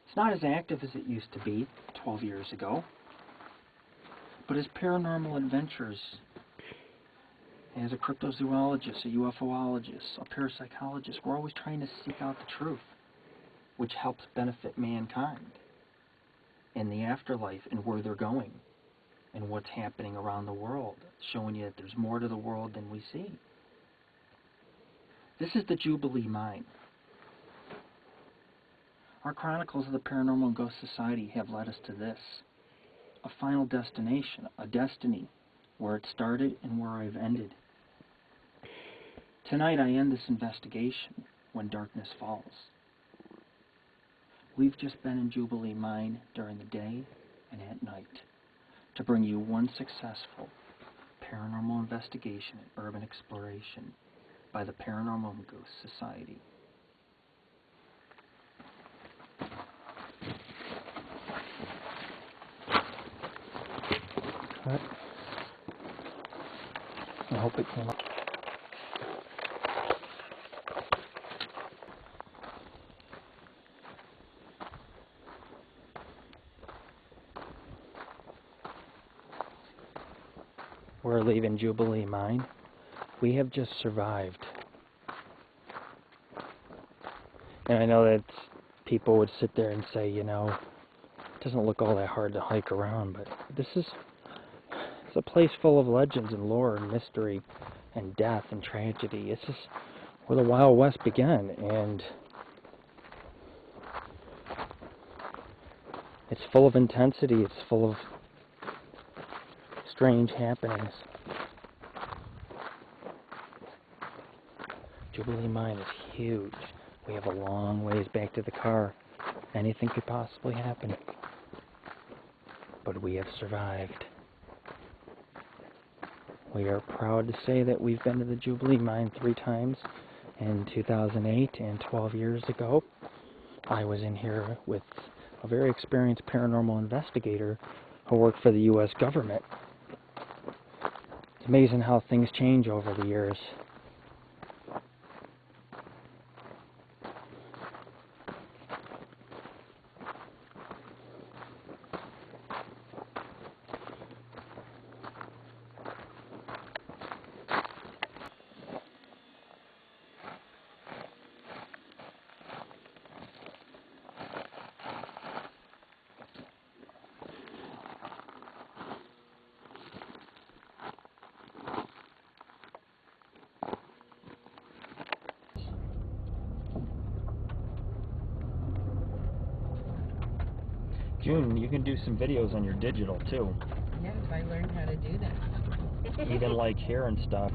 It's not as active as it used to be 12 years ago, but as paranormal adventures, as a cryptozoologist, a UFOologist, a parapsychologist, we're always trying to seek out the truth, which helps benefit mankind in the afterlife and where they're going and what's happening around the world, showing you that there's more to the world than we see. This is the Jubilee Mine. Our chronicles of the Paranormal and Ghost Society have led us to this, a final destination, a destiny, where it started and where I've ended. Tonight I end this investigation when darkness falls. We've just been in Jubilee Mine during the day and at night to bring you one successful paranormal investigation and urban exploration by the Paranormal and Ghost Society. Cut. I hope it came up. We're leaving Jubilee Mine. We have just survived. And I know that people would sit there and say, you know, it doesn't look all that hard to hike around, but it's a place full of legends and lore and mystery and death and tragedy. It's just where the Wild West began, and it's full of intensity. It's full of strange happenings. Jubilee Mine is huge. We have a long ways back to the car. Anything could possibly happen. But we have survived. We are proud to say that we've been to the Jubilee Mine 3 times, in 2008 and 12 years ago. I was in here with a very experienced paranormal investigator who worked for the U.S. government. It's amazing how things change over the years. June, you can do some videos on your digital too. Yes, I learned how to do that. Even like here and stuff.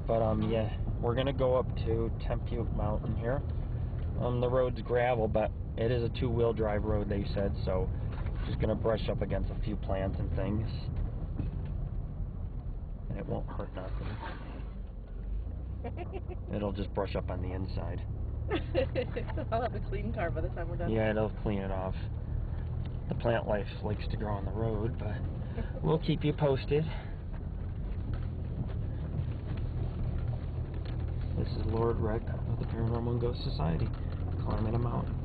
But yeah, we're gonna go up to Techatticup Mountain here. The road's gravel, but it is a 2-wheel drive road, they said, so just gonna brush up against a few plants and things. And it won't hurt nothing. It'll just brush up on the inside. I'll have a clean car by the time we're done. Yeah, it'll clean it off. The plant life likes to grow on the road, but we'll keep you posted. This is Lord Rick of the Paranormal and Ghost Society, climbing a mountain.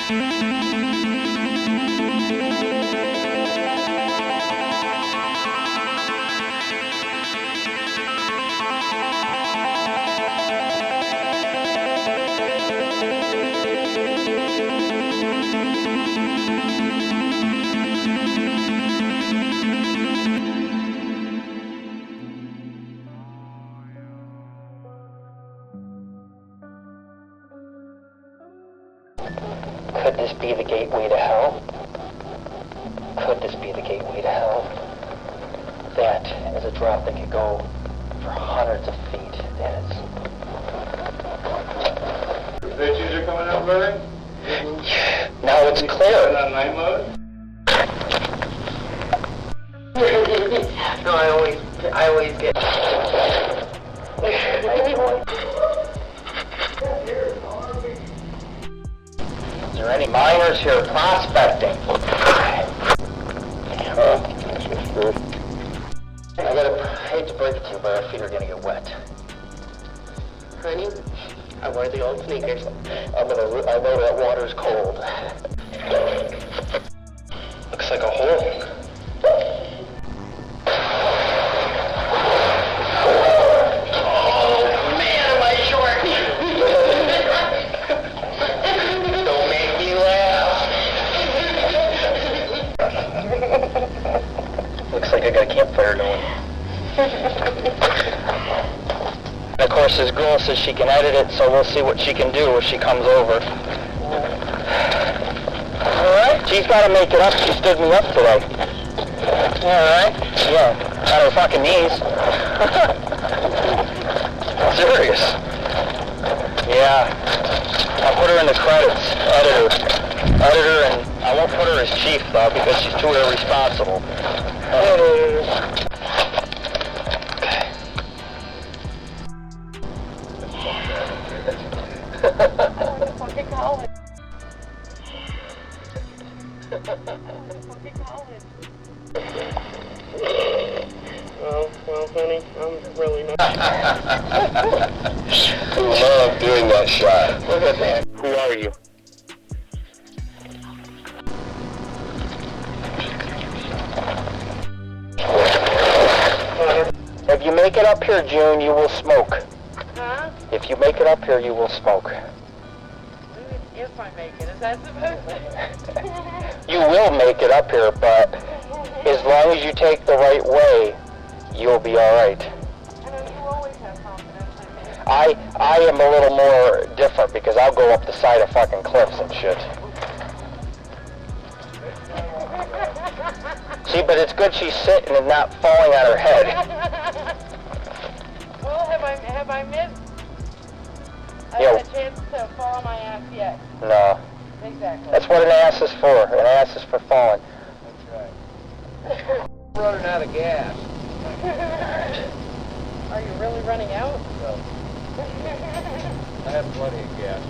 Could this be the gateway to hell? Could this be the gateway to hell? That is a drop that could go for hundreds of feet. That is... Pictures are coming out, brother? Now it's clear. On night mode? No, I always get... Is there any miners here prospecting? I hate to break it to you, but our feet are gonna get wet. Honey, I wear the old sneakers. I know that water's cold. Looks like a hole. Oh man, am I short? Don't make me laugh. Looks like I got a campfire going. Of course, this girl says she can edit it, so we'll see what she can do if she comes over. Alright, she's got to make it up. She stood me up today. Alright, yeah, on her fucking knees. Serious. Yeah, I'll put her in the credits, editor, and I won't put her as chief though, because she's too irresponsible. Fucking college. Fucking college. Well, honey, I'm really not. Love doing that shot. Look at that. Who are you? If you make it up here, June, you will smoke. Huh? If you make it up here, you will smoke. If I make it, is that supposed to? You will make it up here, but as long as you take the right way, you'll be all right. I know you always have confidence in me. I am a little more different because I'll go up the side of fucking cliffs and shit. See, but it's good she's sitting and not falling on her head. Well, have I missed Yeah. a chance to fall on my ass yet? No. Exactly. That's what an ass is for. An ass is for falling. That's right. Running out of gas. Are you really running out? No. I have plenty of gas.